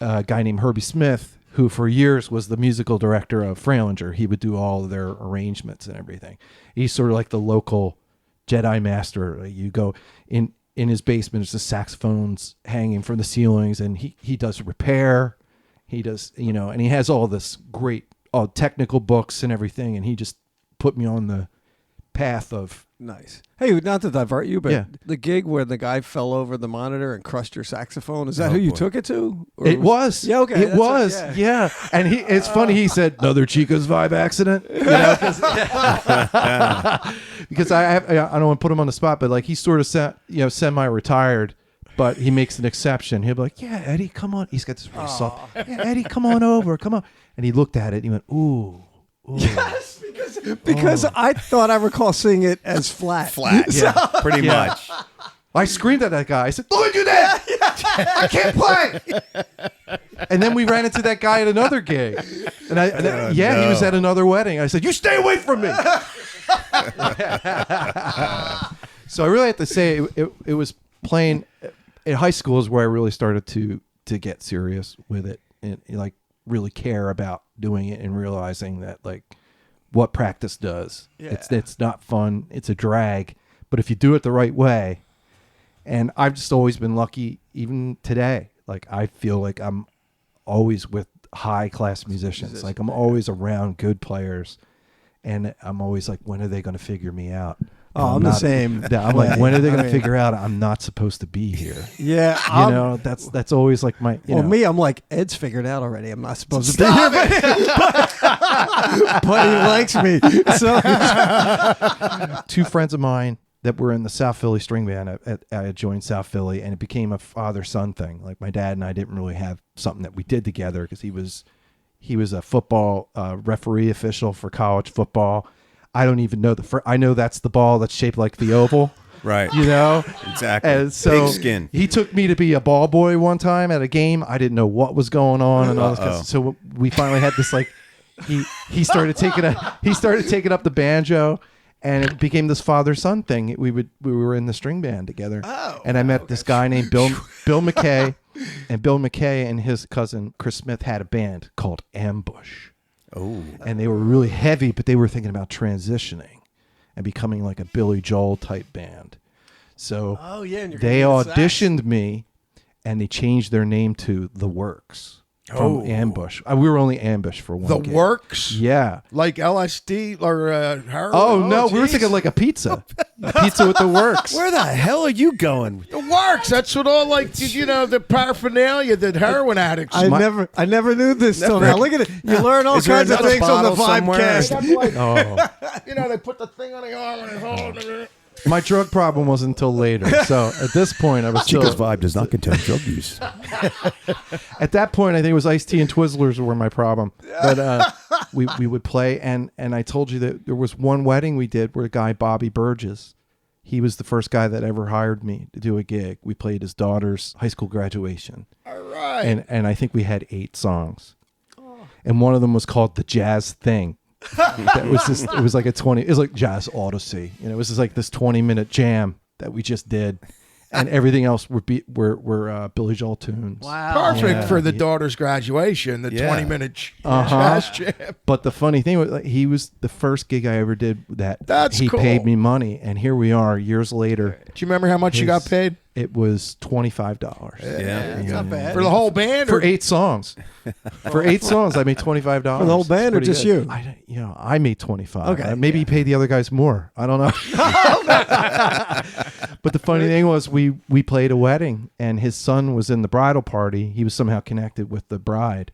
a guy named Herbie Smith, who for years was the musical director of Fralinger. He would do all of their arrangements and everything. He's sort of like the local Jedi master. You go in his basement, there's the saxophones hanging from the ceilings, and he does repair. He does, and he has all this great technical books and everything, and he just put me on the path of. Nice. Hey, not to divert you, but Yeah. the gig where the guy fell over the monitor and crushed your saxophone, is that who you took it to? Or It was. Yeah, okay. It was. Yeah. And it's funny. He said, another Chico's Vibe accident. You know, because I don't want to put him on the spot, but like he's sort of semi-retired, but he makes an exception. He'll be like, yeah, Eddie, come on. He's got this really soft. Yeah, Eddie, come on over. Come on. And he looked at it and he went, ooh. Yes, because I thought I recall seeing it as flat. Flat, yeah, pretty much. I screamed at that guy. I said, don't do that. I can't play. And then we ran into that guy at another gig. And he was at another wedding. I said, you stay away from me. So I really have to say it was playing in high school is where I really started to get serious with it and like really care about doing it and realizing that like what practice does. Yeah. It's not fun. It's a drag. But if you do it the right way, and I've just always been lucky even today. Like I feel like I'm always with high class musicians. Like I'm always around good players. And I'm always like, when are they going to figure me out? Oh, I'm the same. I'm like, when are they going to figure out I'm not supposed to be here? Yeah. You know, that's always like my, you know. Me, I'm like, Ed's figured out already. I'm not supposed to be here. But he likes me. So 2 friends of mine that were in the South Philly string band, I joined South Philly, and it became a father-son thing. Like my dad and I didn't really have something that we did together because he was a football referee official for college football. I don't even know I know that's the ball that's shaped like the oval. Right. You know? Exactly. And so Big skin. He took me to be a ball boy one time at a game. I didn't know what was going on and all this kind of stuff. So we finally had this like he started taking up the banjo, and it became this father-son thing. We were in the string band together. Oh, and I met this guy named Bill McKay, and Bill McKay and his cousin Chris Smith had a band called Ambush. Oh. And they were really heavy, but they were thinking about transitioning and becoming like a Billy Joel type band. So they auditioned me, and they changed their name to The Works from Ambush. We were only Ambush for one gig. Works? Yeah. Like LSD or heroin? Oh, no. We were thinking like a pizza. A pizza with The Works. Where the hell are you going? The Works. That's what all like, the paraphernalia that heroin addicts. I never knew this till now. Look at it. You learn all kinds of things on the Vibecast. They put the thing on the arm and hold it. My drug problem wasn't until later. So at this point, I was Chico's Vibe does not contain drug use. At that point, I think it was Iced Tea and Twizzlers were my problem. But we would play, and I told you that there was one wedding we did where a guy, Bobby Burgess, he was the first guy that ever hired me to do a gig. We played his daughter's high school graduation. All right. And I think we had 8 songs. And one of them was called The Jazz Thing. It was like it was like Jazz Odyssey. It was just like this 20-minute jam that we just did. And everything else were Billy Joel tunes. Wow. Perfect for the daughter's graduation, the 20-minute jazz jam. But the funny thing was, he was the first gig I ever did That's he cool. paid me money. And here we are years later. Do you remember how much you got paid? It was $25. Yeah. It's not bad. For the whole band? For 8 songs. For 8 songs, I made $25. For the whole band or just you? I made $25. Okay. Maybe he paid the other guys more. I don't know. But the funny thing was, we played a wedding, and his son was in the bridal party. He was somehow connected with the bride,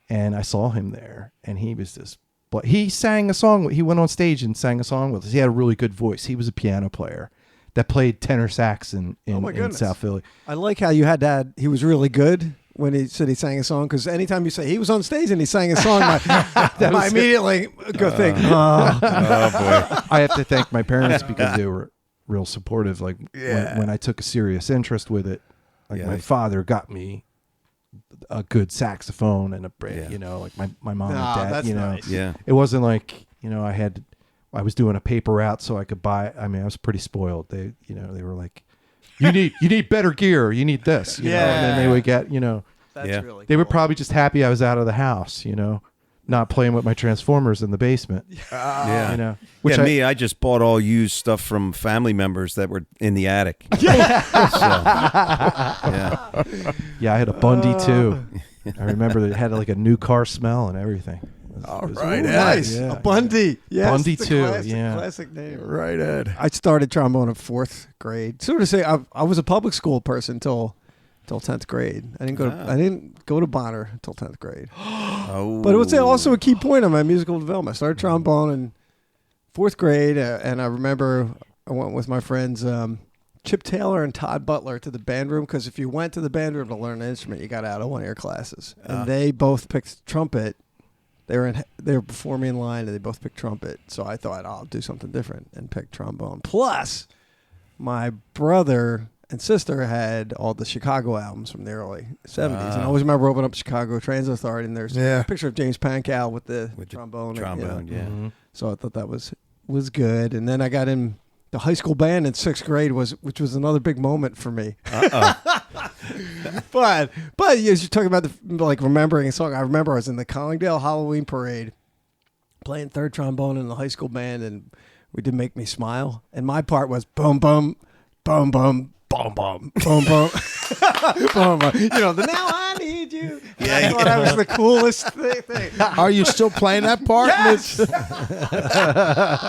and I saw him there, and he was just. But he sang a song. He went on stage and sang a song with us. He had a really good voice. He was a piano player that played tenor sax in South Philly. I like how you had that. He was really good when he said he sang a song, because anytime you say he was on stage and he sang a song, I immediately go think, oh boy. I have to thank my parents because they were real supportive. Like when I took a serious interest with it, my father got me a good saxophone and like my mom and dad. That's nice. Yeah, it wasn't like I was doing a paper route so I could buy. I mean, I was pretty spoiled. They were like, you need better gear. You need this. You know? And then they would get That's really they were cool. probably just happy I was out of the house. Not playing with my Transformers in the basement. I just bought all used stuff from family members that were in the attic. Yeah, I had a Bundy too. I remember that it had like a new car smell and everything. All right, Ed. Nice. Yeah. A Bundy. Yes, Bundy it's a too, Classic, yeah. classic name. Right, Ed. I started trombone in 4th grade. Sort of say I was a public school person till 10th grade. I didn't go to Bonner until 10th grade. Oh. But it was also a key point of my musical development. I started trombone in 4th grade, and I remember I went with my friends Chip Taylor and Todd Butler to the band room, because if you went to the band room to learn an instrument, you got out of one of your classes. And they both picked trumpet. They were before me in line, and they both picked trumpet. So I thought, I'll do something different and pick trombone. Plus, my brother and sister had all the Chicago albums from the early 70s. And I always remember opening up Chicago Transit Authority, and there's a picture of James Pankow with the trombone. Trombone, yeah. Mm-hmm. So I thought that was good. And then I got in the high school band in 6th grade, which was another big moment for me. But as you're talking about remembering a song, I remember I was in the Collingdale Halloween Parade playing third trombone in the high school band, and we did Make Me Smile. And my part was boom, boom, boom, boom, boom, boom, boom, boom, boom, boom. The Now I Need You. Yeah, I thought that was the coolest thing. Are you still playing that part? Yes!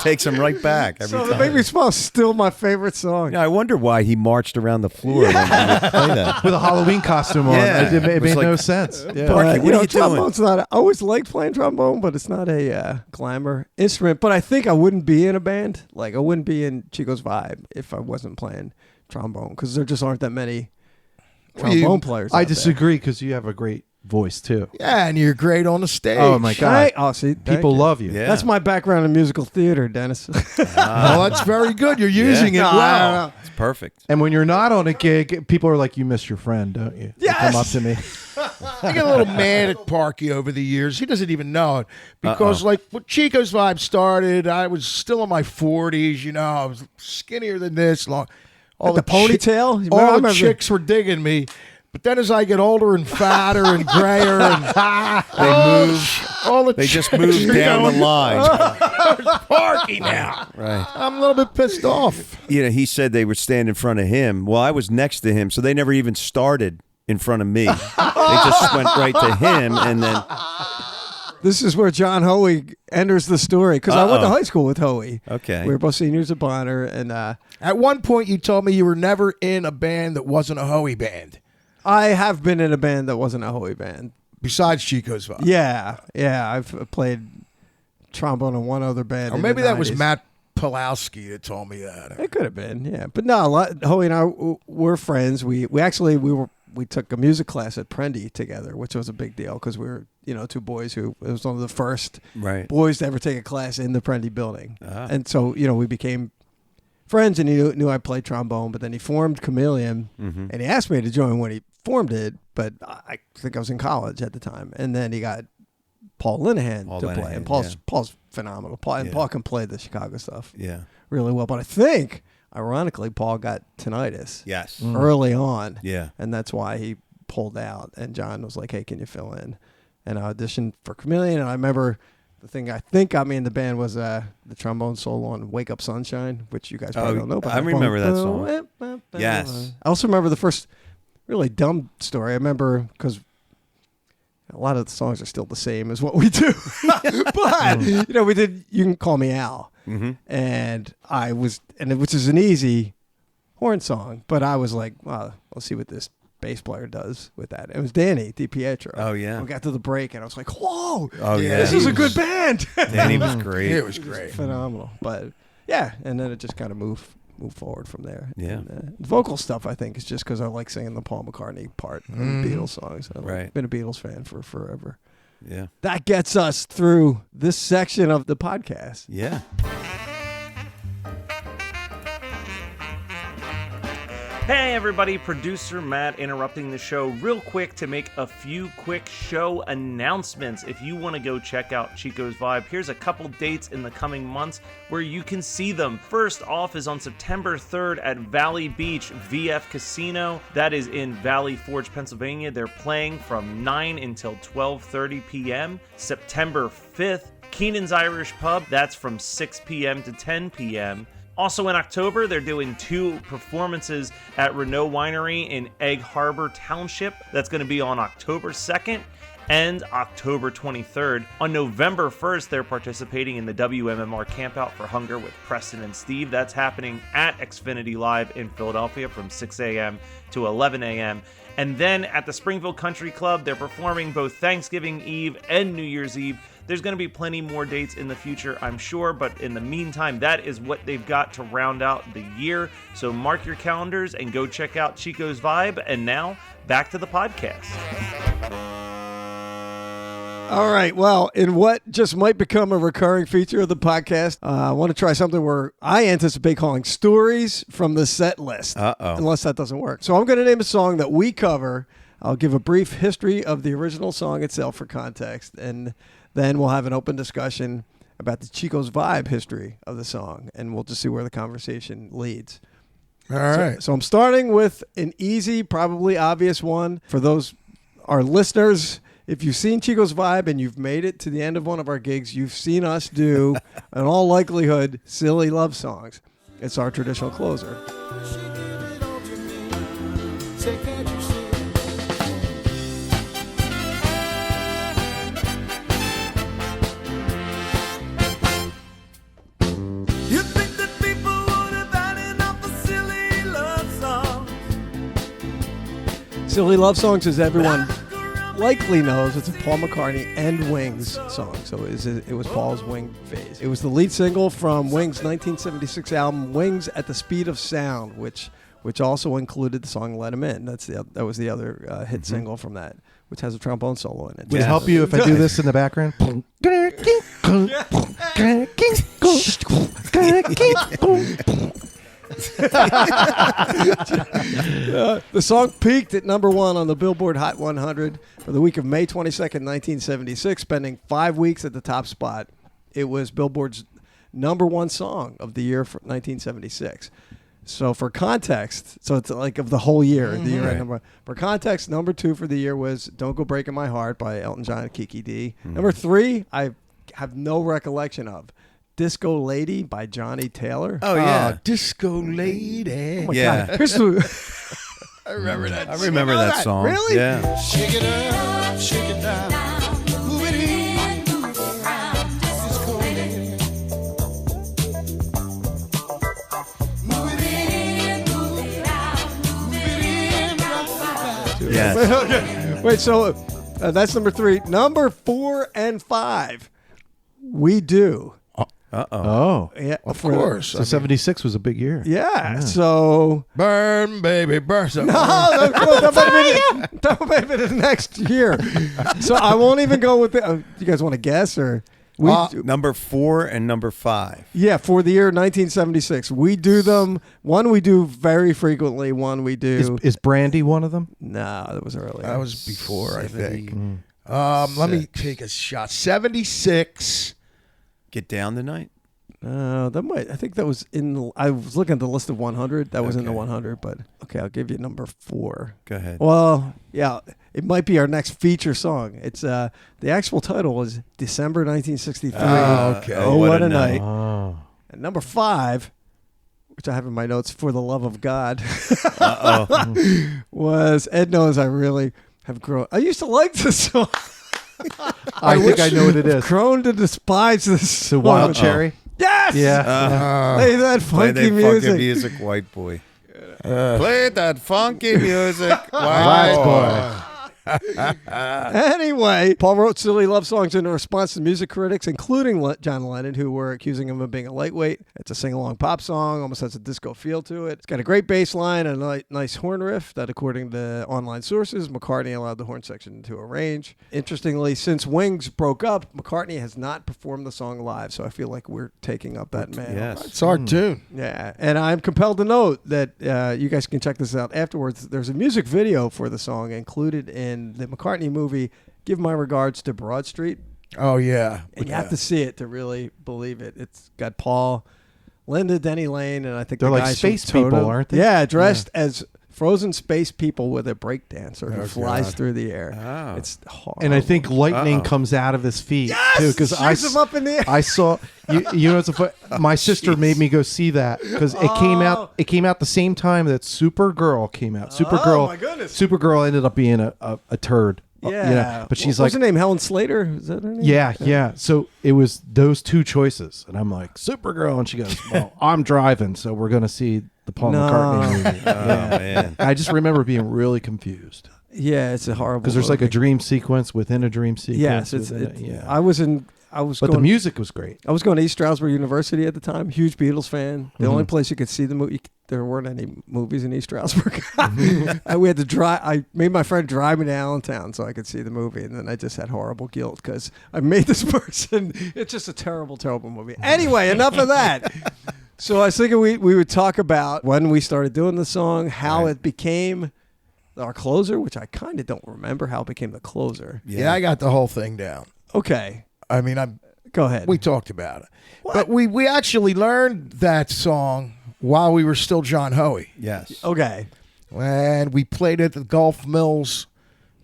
Takes him right back every So time. the Make Me Smile is still my favorite song. Yeah, I wonder why he marched around the floor when he would play that. With a Halloween costume on. Yeah. It It was made like- no sense. Yeah. Parky, what are you doing? trombone's not. I always liked playing trombone, but it's not a glamour instrument. But I think I wouldn't be in a band. Like I wouldn't be in Chico's Vibe if I wasn't playing trombone, because there just aren't that many trombone players. I out there. disagree, because you have a great voice too. Yeah, and you're great on the stage. Oh my God. See, thank People you. love you. Yeah. That's my background in musical theater, Dennis. Well, that's very good. You're using it well. It's perfect. And when you're not on a gig, people are like, "You miss your friend, don't you?" They Yes! come up to me. I get a little mad at Parky over the years. He doesn't even know it. Because, when Chico's Vibe started, I was still in my 40s, I was skinnier than this. All the ponytail? You remember- I All the remember- chicks were digging me. But then as I get older and fatter and grayer and They just moved down the line. Parky now. Right. I'm a little bit pissed off. He said they would stand in front of him. Well, I was next to him, so they never even started in front of me. They just went right to him, and then This is where John Hoey enters the story, because I went to high school with Hoey. Okay. We were both seniors at Bonner, and At one point, you told me you were never in a band that wasn't a Hoey band, I have been in a band that wasn't a Hoey band. besides Chico's Vibe. Yeah, I've played trombone in one other band. Or in maybe the that was 90s. Matt Pulowski that told me that. It could have been, yeah. But no, Hoey and I were friends. We took a music class at Prendy together, which was a big deal, because we were two boys who it was one of the first boys to ever take a class in the Prendy building, and so we became friends, and he knew I played trombone. But then he formed Chameleon, and he asked me to join when he formed it, but I think I was in college at the time, and then he got Paul Linehan to play, and Paul's phenomenal. Paul can play the Chicago stuff really well, but I think ironically Paul got tinnitus early on, and that's why he pulled out, and John was like, hey, can you fill in? And I auditioned for Chameleon, and I remember the thing I think got me in the band was the trombone solo on Wake Up Sunshine, which you guys probably don't know about. I remember that song. Yes. I also remember the first really dumb story. I remember, because a lot of the songs are still the same as what we do. But, we did You Can Call Me Al. And which is an easy horn song, but I was like, well, let's see what this bass player does with that. It was Danny DiPietro. Oh, yeah. We got to the break, and I was like, whoa, yeah. this is a good band. Danny was great. It was great. Phenomenal. But, yeah, and then it just kind of moved forward from there. Yeah. And, vocal stuff, I think, is just because I like singing the Paul McCartney part of the Beatles songs. I've been a Beatles fan for forever. Yeah. That gets us through this section of the podcast. Yeah. Hey everybody, producer Matt interrupting the show real quick to make a few quick show announcements. If you want to go check out Chico's Vibe, here's a couple dates in the coming months where you can see them. First off is on September 3rd at Valley Beach VF Casino. That is in Valley Forge, Pennsylvania. They're playing from 9 until 12:30 p.m. September 5th, Keenan's Irish Pub. That's from 6 p.m. to 10 p.m. Also in October, they're doing 2 performances at Renault Winery in Egg Harbor Township. That's going to be on October 2nd. and October 23rd. On November 1st, they're participating in the WMMR Campout for Hunger with Preston and Steve. That's happening at Xfinity Live in Philadelphia from 6 a.m. to 11 a.m. And then at the Springfield Country Club, they're performing both Thanksgiving Eve and New Year's Eve. There's going to be plenty more dates in the future, I'm sure, but in the meantime, that is what they've got to round out the year. So mark your calendars and go check out Chico's Vibe. And now, back to the podcast. All right. Well, in what just might become a recurring feature of the podcast, I want to try something where I anticipate calling stories from the set list. Unless that doesn't work. So I'm going to name a song that we cover. I'll give a brief history of the original song itself for context, and then we'll have an open discussion about the Chico's Vibe history of the song, and we'll just see where the conversation leads. All right. So I'm starting with an easy, probably obvious one. For those, our listeners, if you've seen Chico's Vibe and you've made it to the end of one of our gigs, you've seen us do, in all likelihood, silly love songs. It's our traditional closer. Silly Love Songs, as everyone likely knows, it's a Paul McCartney and Wings song. So it was Paul's Wing phase. It was the lead single from Wings' 1976 album, Wings at the Speed of Sound, which also included the song Let 'Em In. That was the other hit single from that, which has a trombone solo in it. Would it help you if I do this in the background? The song peaked at number 1 on the Billboard Hot 100 for the week of May 22nd, 1976, spending 5 weeks at the top spot. It was Billboard's number 1 song of the year for 1976. So for context, so it's like of the whole year, the year Right. number. For context, number 2 for the year was "Don't Go Breaking My Heart" by Elton John and Kiki D. Number 3, I have no recollection of. "Disco Lady" by Johnny Taylor. Oh, yeah. Disco Lady. Oh my Yeah. God. Here's the I remember that. I remember that song. Really? Yeah. Shake it up, shake it down. Move it in, move it around. Disco Lady. Move it in, move it out. Move it in, rock it Yes. Okay. Wait, so that's number 3. Number 4 and 5, "We Do." Oh, Yeah, Of course. so 76 was a big year. Yeah. So Burn, baby, burn. that might have been the next year. So I won't even go with it. You guys want to guess or? Number 4 and number 5. Yeah, for the year 1976, we do them. One we do very frequently. One we do. Is Brandy one of them? No, that was earlier. That was before, I think. Let me take a shot. 76. Get Down Tonight. That might. I think that was in. I was looking at the list of 100. That was in the Okay. 100. But okay, I'll give you number 4. Go ahead. Well, yeah, it might be our next feature song. It's the actual title is December 1963. Okay. Oh, what a night. Oh. And number 5, which I have in my notes, "For the Love of God," was Ed knows I really have grown. I used to like this song. I think I know what it is. Grown to despise this. The Wild Cherry. Yes. Yeah. Play that Play funky that music. funky music, white boy. Play that funky music, White boy. Anyway, Paul wrote silly love songs in response to music critics, including John Lennon, who were accusing him of being a lightweight. It's a sing-along pop song, almost has a disco feel to it. It's got a great bass line and a nice horn riff that, according to online sources, McCartney allowed the horn section to arrange. Interestingly, since Wings broke up, McCartney has not performed the song live, so I feel like we're taking up that mantle. Yes. It's our tune. Yeah, and I'm compelled to note that you guys can check this out afterwards. There's a music video for the song included in the McCartney movie, Give My Regards to Broad Street. Oh, yeah. And you have to see it to really believe it. It's got Paul, Linda, Denny Lane, and I think They're the like guys space from people, Toto. aren't they? Yeah, dressed as frozen space people with a breakdancer who Oh, flies God. through the air. Oh. It's horrible. And I think lightning comes out of his feet too, because shoots him up in the air. I saw you know, my sister made me go see that because it came out. It came out the same time that Supergirl came out. Supergirl. my goodness. Supergirl ended up being a turd. Yeah. But she's What's like, her name? Helen Slater? Is that her name? yeah. So it was those two choices, and I'm like, Supergirl, and she goes, well, I'm driving, so we're gonna see the Paul McCartney movie. Man. I just remember being really confused Yeah, it's a horrible. because there's like a movie. dream sequence within a dream sequence. Yes, within yeah. I was But the going. music was great. I was going to East Stroudsburg University at the time. Huge Beatles fan. The Mhm. only place you could see the movie. There weren't any movies in East Stroudsburg. We had to drive. I made my friend drive me to Allentown so I could see the movie, and then I just had horrible guilt because I made this person. It's just a terrible, terrible movie. Anyway, enough of that. So I was thinking we would talk about when we started doing the song, how Right. it became our closer, which I kind of don't remember how it became the closer. Yeah, I got the whole thing down. Okay, I mean, go ahead. we talked about it. But we actually learned that song while we were still John Hoey. Yes. Okay. And we played at the Gulf Mills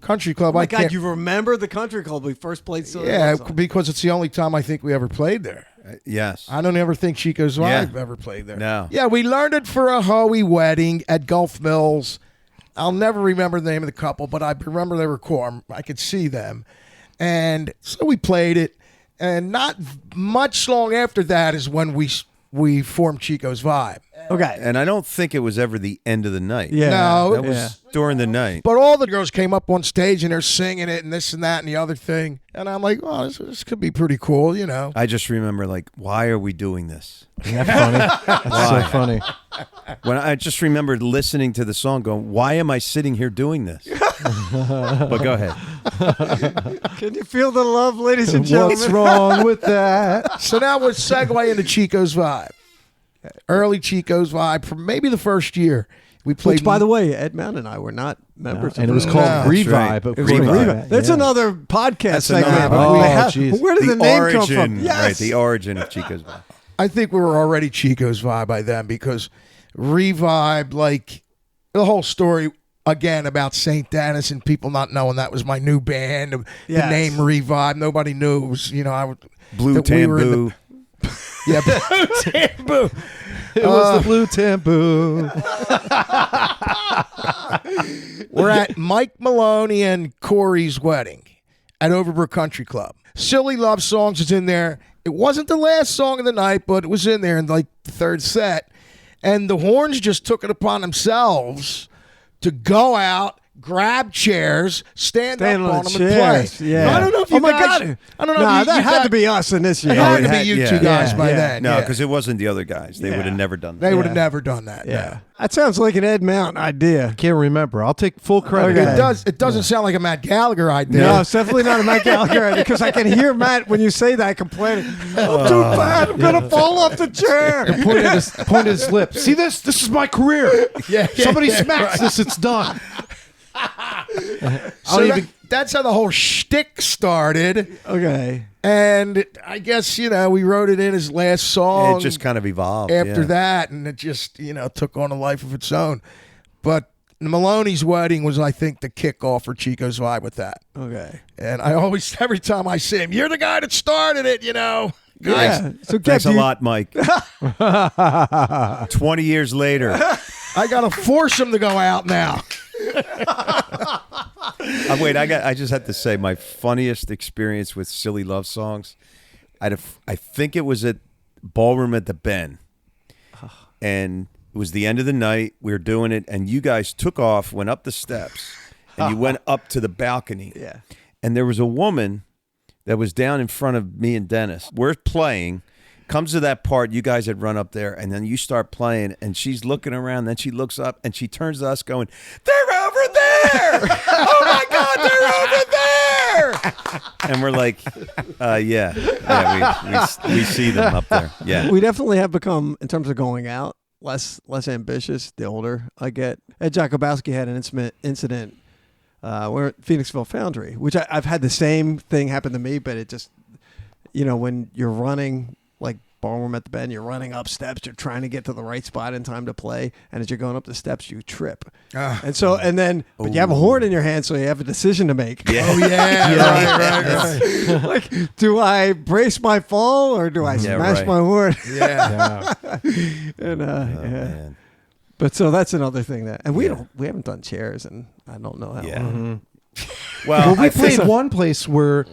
Country Club. Oh my I God, can't- you remember the country club we first played? Yeah, because it's the only time I think we ever played there. Yes. I don't ever think Chico's Yeah. Vibe ever played there. No. Yeah, we learned it for a Hoey wedding at Gulf Mills. I'll never remember the name of the couple, but I remember they were cool. I could see them. And so we played it. And not much long after that is when we formed Chico's Vibe. Okay. And I don't think it was ever the end of the night. Yeah. No, That was during the night. But all the girls came up on stage and they're singing it and this and that and the other thing. And I'm like, oh, this could be pretty cool, you know. I just remember, like, why are we doing this? Isn't that funny? That's so funny. When I just remembered listening to the song going, why am I sitting here doing this? But go ahead. Can you feel the love, ladies and gentlemen? What's wrong with that? So now we'll segue into Chico's Vibe. Early Chico's Vibe from maybe the first year. We played. Which, by the way, Ed Mount and I were not members And it of was the- called No. Revive. That's right. but It was Revive. Revive. That's Yeah. another podcast That's segment. another- Oh, We have- jeez. Where did the name come from? Yes. Right, the origin of Chico's Vibe. I think we were already Chico's Vibe by then because Revive, like the whole story again about St. Dennis and people not knowing that was my new band. The Yes. name Revive, nobody knew it was, you know, Blue that we were in Tamboo. Yeah, Blue Tamboo. It was the blue tamboo. We're at Mike Maloney and Corey's wedding at Overbrook Country Club. Silly Love Songs is in there. It wasn't the last song of the night, but it was in there in like the third set. And the Horns just took it upon themselves to go out, grab chairs, stand up Stand on on them the and play. chairs. Yeah. I don't know if you Oh my guys. God. I don't know. Nah, if you that had guys, to be us in this year. It had to it be had- you yeah. two guys Yeah, by yeah. then. No, yeah. because it wasn't the other guys. They Yeah. would have never done They that. would have never done that. Yeah. no. That sounds like an Ed Mount idea. Can't remember. I'll take full credit. Okay. It does. It doesn't sound like a Matt Gallagher idea. No, it's definitely not a Matt Gallagher idea because I can hear Matt when you say that complaining. I'm too bad. I'm going to fall off the chair. Pointed his lips. See this? This is my career. Yeah, Somebody yeah, smacks right. this, it's done. So that's how the whole shtick started. Okay. And I guess, you know, we wrote it in as last song It just kind of evolved. after yeah. that, and it just, you know, took on a life of its own. But Maloney's wedding was, I think, the kickoff for Chico's Vibe with that. Okay. And I always, every time I see him, you're the guy that started it, you know. Guys, Yeah. So Thanks a Kev, lot, Mike. 20 years later. I got to force him to go out now. Wait, I just have to say my funniest experience with Silly Love Songs. I think it was at Ballroom at the Ben, and it was the end of the night. We were doing it, and you guys took off, went up the steps, and you went up to the balcony. Yeah. And there was a woman that was down in front of me and Dennis. We're playing. Comes to that part, you guys had run up there, and then you start playing, and she's looking around, then she looks up, and she turns to us going, "They're over there! Oh my God, they're over there!" And we're like, yeah, we see them up there. Yeah. We definitely have become, in terms of going out, less ambitious the older I get. Ed Jakubowski had an incident we're at Phoenixville Foundry, which I've had the same thing happen to me, but it just, you know, when you're running like Ballroom at the Ben, you're running up steps, you're trying to get to the right spot in time to play, and as you're going up the steps, you trip. But you have a horn in your hand, so you have a decision to make. Yeah. Oh, yeah. Right. Like, do I brace my fall or do I smash right. my horn? Yeah. And Man. But so that's another thing that, and we haven't done chairs, and I don't know how Yeah. long. Well, we I think- played one place where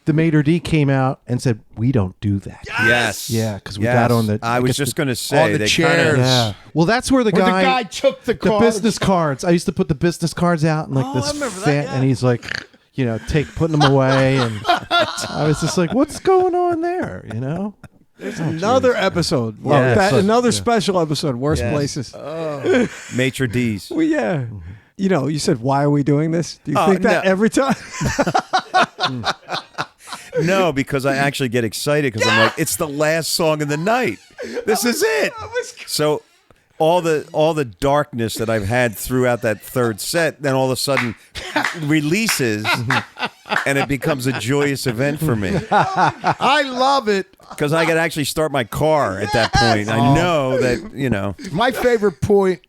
the Mater D came out and said, "We don't do that." Yes. Yeah, because we Yes. got on the. I was just going to say on the they chairs. kinda, Yeah. Well, that's where the Where guy took the the cards. business cards. I used to put the business cards out and like Oh, this, I remember that, yeah. and he's like, putting them away, and I was just like, "What's going on there?" Another episode. Yeah. Another special episode. Worst Yes. places. Maitre D's. Well, yeah. You said, why are we doing this? Do you Oh, think that no. every time? No, because I actually get excited because I'm like, it's the last song of the night. This is it. So all the darkness that I've had throughout that third set, then all of a sudden releases, and it becomes a joyous event for me I love it. because I could actually start my car at that point. I know that My favorite point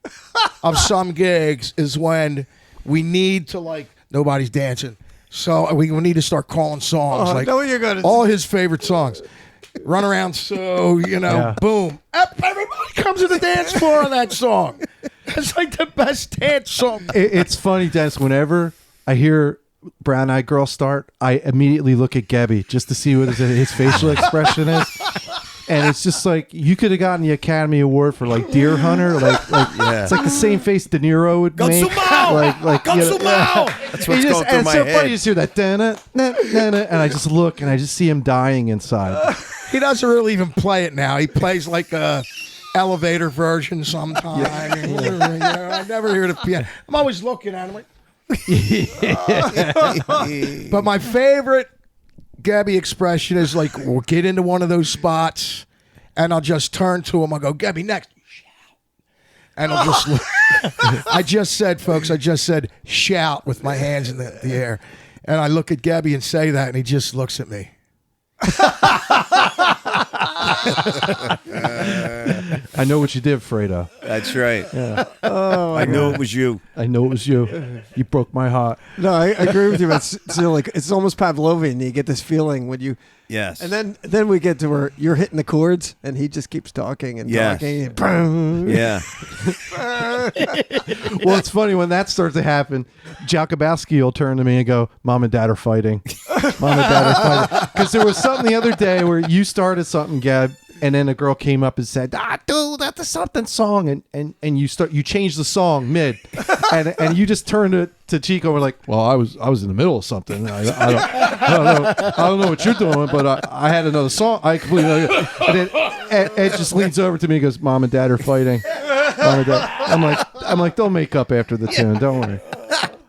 of some gigs is when we need to nobody's dancing. So we need to start calling songs I know what you're gonna all his favorite songs. Run around, so boom. Everybody comes to the dance floor on that song. It's like the best dance song. It's funny, Dennis. Whenever I hear Brown Eyed Girl start, I immediately look at Gebby just to see what his facial expression is. And it's just like you could have gotten the Academy Award for Deer Hunter. It's like the same face De Niro would make. That's what's going through and it's my so head. funny. You just hear that, and I just look and I just see him dying inside. He doesn't really even play it now. He plays like a elevator version sometime. I never hear the piano. I'm always looking at him like. But my favorite Gabby expression is we'll get into one of those spots and I'll just turn to him. I'll go, Gabby, next. And I'll just look. I just said shout with my hands in the air. And I look at Gabby and say that, and he just looks at me. I know what you did, Fredo. That's right. Yeah. I knew it was you. I know it was you. You broke my heart. No, I agree with you. But still, it's almost Pavlovian. You get this feeling when you. Yes. And then we get to where you're hitting the chords, and he just keeps talking and Yes. talking. And boom. Yeah. Well, it's funny when that starts to happen. Jakubowski will turn to me and go, "Mom and Dad are fighting. Mom and Dad are fighting." Because there was something the other day where you started something, Gab, and then a girl came up and said, dude, that's a something song, and you changed the song mid, and you just turned to Chico and were like, "Well, I was in the middle of something. I don't know what you're doing, but I had another song. I completely." And then Ed just leans over to me and goes, "Mom and Dad are fighting. Mom and Dad." I'm like, don't make up after the tune. Don't worry.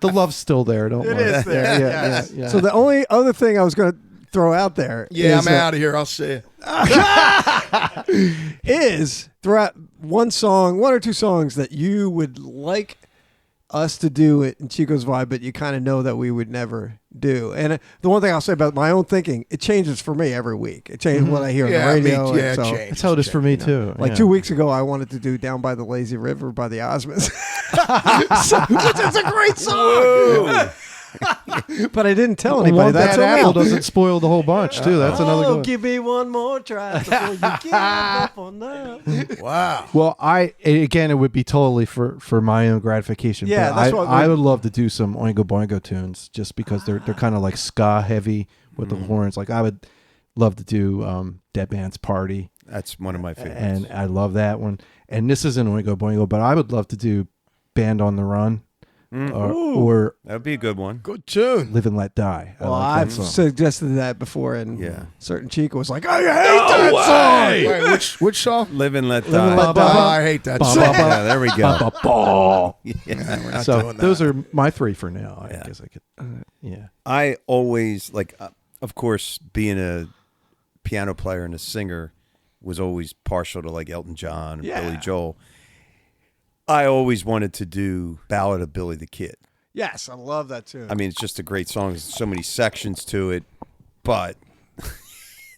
The love's still there. Don't worry. is there, Yeah. So the only other thing I was going to throw out there Yeah, is I'm out of here. I'll see you. is throughout one or two songs that you would like us to do it in Chico's Vibe, but you kind of know that we would never do. And the one thing I'll say about my own thinking, it changes for me every week. It changes what I hear on the radio. Me, yeah, and so, it changes. That's how it is for me too. like Yeah. 2 weeks ago, I wanted to do Down by the Lazy River by the Osmonds, which is a great song. But I didn't tell anybody. One That's bad okay. apple doesn't spoil the whole bunch too. That's another good one. Give me one more try before you give up on that. Wow. Well, it would be totally for my own gratification. Yeah, but that's what I would love to do some Oingo Boingo tunes just because they're kind of like ska heavy with the horns. Like I would love to do Dead Man's Party, That's one of my favorites. and I love that one. And this isn't Oingo Boingo, but I would love to do Band on the Run or That would be a good one. Good tune. Live and Let Die. I Well, like that I've song. suggested that before, and Yeah. certain Chico was like, "I hate that song." Wait, which song? Live and Let Live and Die. Let Die. I hate that Ba, song. ba, ba. Yeah, there we go. Ba-ba-ba. We're not So doing that. those are my three for now. I Yeah. guess I could. Yeah. I always of course, being a piano player and a singer was always partial to Elton John and Yeah. Billy Joel. I always wanted to do Ballad of Billy the Kid. Yes, I love that too. I mean, it's just a great song. There's so many sections to it, but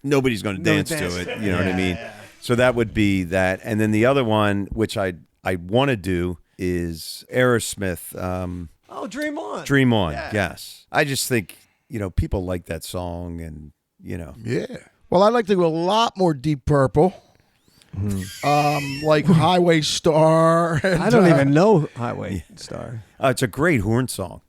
nobody's going to dance to it. You know what I mean? So that would be that. And then the other one, which I want to do, is Aerosmith. Dream On. Dream On. Yeah. Yes. I just think, people like that song, and, Yeah. Well, I'd like to go a lot more Deep Purple. Like Highway Star. And, I don't even know Highway Star. It's a great horn song.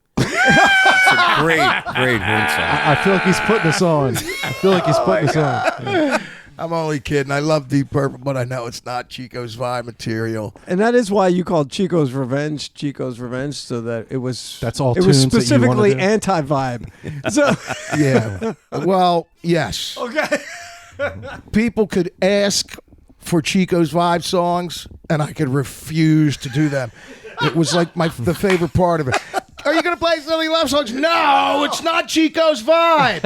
It's a great horn song. I feel like he's putting us on. I feel like he's putting us on. Yeah. I'm only kidding. I love Deep Purple, but I know it's not Chico's vibe material. And that is why you called Chico's Revenge, so that it was. That's all It was tunes that you wanna specifically do? anti-vibe. So Yeah. Well, yes. okay. People could ask for Chico's vibe songs, and I could refuse to do them. It was like the favorite part of it. Are you going to play Silly Love songs? No, it's not Chico's vibe.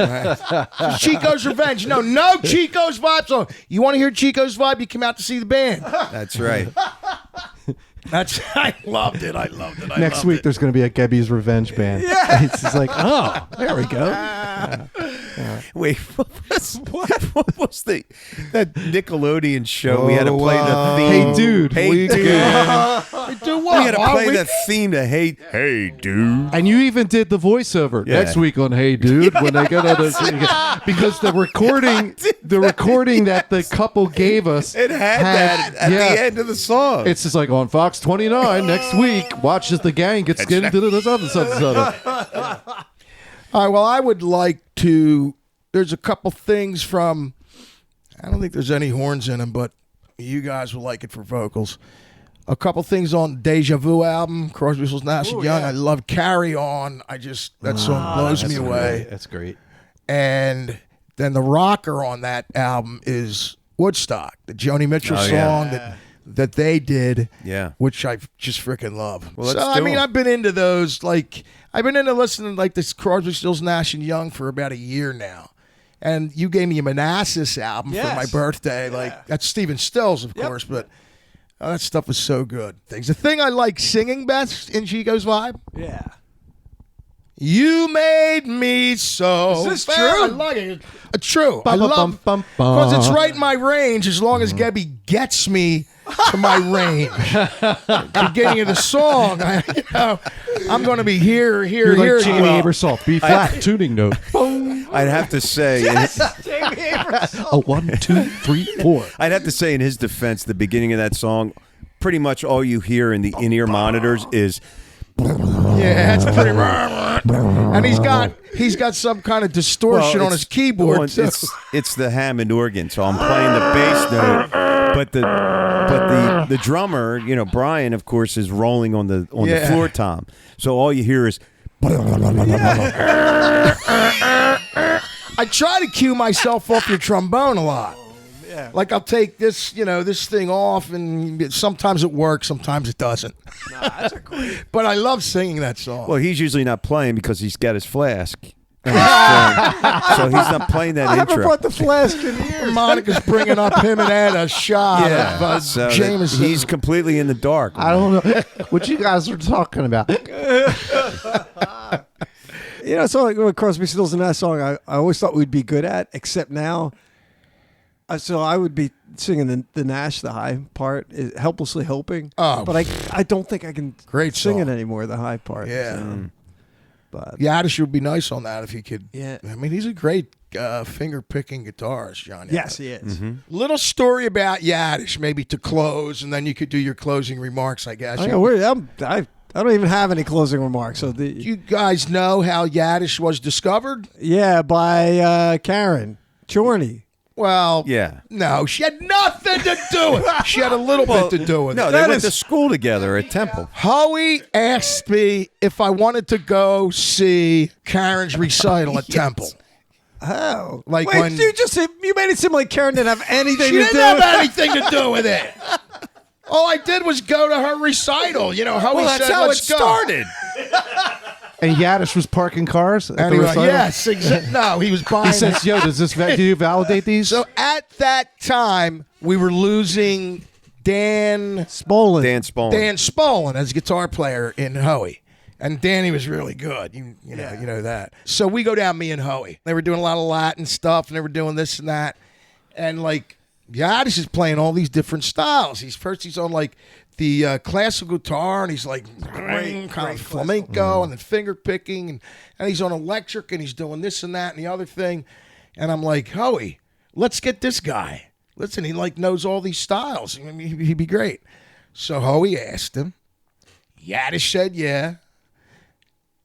It's Chico's Revenge. No Chico's vibe song. You want to hear Chico's vibe? You come out to see the band. That's right. I loved it. Next week, there's going to be a Gebby's Revenge band. Yeah. It's just like, oh, there we go. Wait, what was that Nickelodeon show? We had to play the theme. Hey, dude. Hey, dude. Do what? We had to play the theme to Hey, dude. And you even did the voiceover next week on Hey Dude when they get on because the recording that the couple gave us It had that at the end of the song. It's just like on Fox 29 next week. Watch as the gang gets into this other. All right, well, I would like to. There's a couple things from. I don't think there's any horns in them, but you guys will like it for vocals. A couple things on Deja Vu album, Crosby, Stills, Nash and Young. I love Carry On. That song blows me away. That's great. And then the rocker on that album is Woodstock, the Joni Mitchell song that they did, which I just freaking love. Well, I've been into those. Like, I've been into listening like this Crosby, Stills, Nash and Young for about a year now. And you gave me a Manassas album for my birthday. Like, that's Stephen Stills, of course, but that stuff is so good. The thing I like singing best in Chico's vibe. Yeah. You made me so. Is this fair. true? I like it. True. I love because it's right in my range as long as Gebby gets me to my range. Beginning of the song, I'm going to be here. You're like Jamie Aebersold, B flat tuning note. I'd have to say, a 1, 2, 3, 4. I'd have to say in his defense, the beginning of that song, pretty much all you hear in the in-ear monitors is. Yeah, that's pretty. And he's got some kind of distortion on his keyboard. Well, it's the Hammond organ, so I'm playing the bass note, but the drummer, Brian, of course, is rolling on the floor tom. So all you hear is. I try to cue myself off your trombone a lot. Yeah. Like I'll take this thing off, and sometimes it works, sometimes it doesn't. That's a great. But I love singing that song. Well, he's usually not playing because he's got his flask. So he's not playing that I intro. haven't brought the flask in years. Monica's bringing up him and Ed a shot of so Jameson. he's completely in the dark. I don't know what you guys are talking about. So like with Crosby, Stills, and that song, I always thought we'd be good at, except now. So I would be singing the Nash, the high part, helplessly hoping. Oh, but I don't think I can sing it anymore. The high part. Yeah. So, but Yadish would be nice on that if he could. Yeah. I mean, he's a great finger picking guitarist, John. Yes, he is. Mm-hmm. Little story about Yadish, maybe to close, and then you could do your closing remarks, I guess. I don't even have any closing remarks. So do you guys know how Yadish was discovered? Yeah, by Karen Chorney. Well, no, she had nothing to do with it. She had a little bit to do with it. No, they went to school together at Temple. Howie asked me if I wanted to go see Karen's recital at Temple. Oh, like wait, when you made it seem like Karen didn't have anything she to do. didn't have anything to do with it. All I did was go to her recital. Howie that's said, how "Let's it started." And Yadish was parking cars at the Anyway, recital? yes, exactly. No, he was buying. He says, "Yo, do you validate these?" So at that time, we were losing Dan Spolin. Dan Spolin as guitar player in Hoey. And Danny was really good. You know that. So we go down, me and Hoey. They were doing a lot of Latin stuff, and they were doing this and that. And like Yadish is playing all these different styles. He's on like the classical guitar, and he's like kind of flamenco, and then finger picking, and he's on electric, and he's doing this and that and the other thing. And I'm like, Hoey, let's get this guy. Listen, he like knows all these styles. I mean, he'd be great. So Hoey asked him. Yadish said yeah.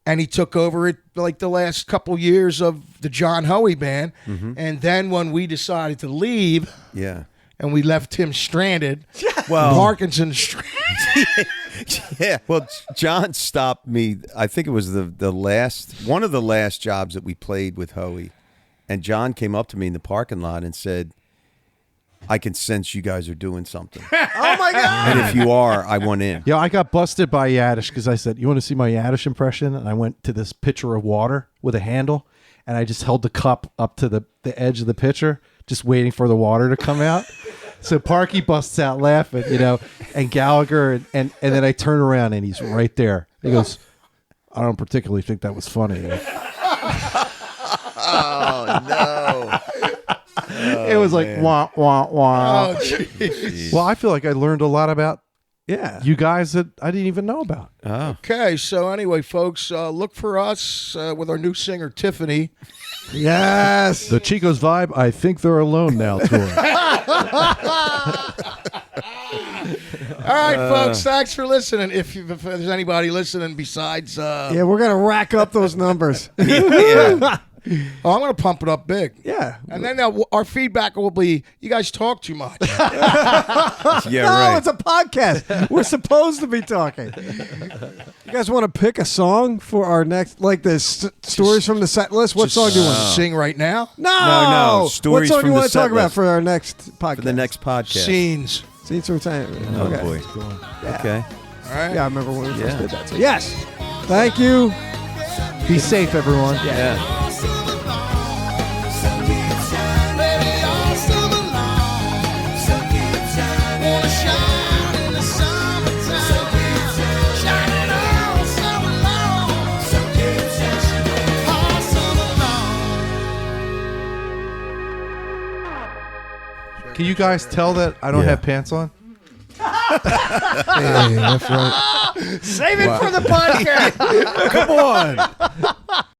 and he took over it like the last couple years of the John Hoey band. And then when we decided to leave, and we left him stranded, Parkinson stranded. Yeah. Well, John stopped me. I think it was one of the last jobs that we played with Hoey, and John came up to me in the parking lot and said, I can sense you guys are doing something. Oh my God! And if you are, I want in. Yeah, I got busted by Yadish because I said, "You want to see my Yadish impression?" And I went to this pitcher of water with a handle, and I just held the cup up to the edge of the pitcher, just waiting for the water to come out. So Parky busts out laughing, and Gallagher, and then I turn around and he's right there. He goes, "I don't particularly think that was funny." Oh no. It was like wah wah wah. Oh, jeez. Well, I feel like I learned a lot about you guys that I didn't even know about. Oh. Okay, so anyway, folks, look for us with our new singer, Tiffany. Yes. The Chico's Vibe, I Think They're Alone Now tour. All right, folks, thanks for listening. If there's anybody listening besides... yeah, we're going to rack up those numbers. Yeah. Oh, I'm going to pump it up big. Yeah. And then our feedback will be, you guys talk too much. Yeah, No, right. it's a podcast. We're supposed to be talking. You guys want to pick a song for our next, like the stories from the set list? What song do you want to sing? Sing right now? No, stories What song from do you the want to talk set about list. for our next podcast? For the next podcast. Scenes. Scenes from time. Oh, Okay. boy. Yeah. Okay. All right. Yeah, I remember when we first did that. So, yes. Thank you. Be safe, everyone. Yeah. Can you guys tell that I don't have pants on? Hey, that's right. Save it for the podcast. Come on.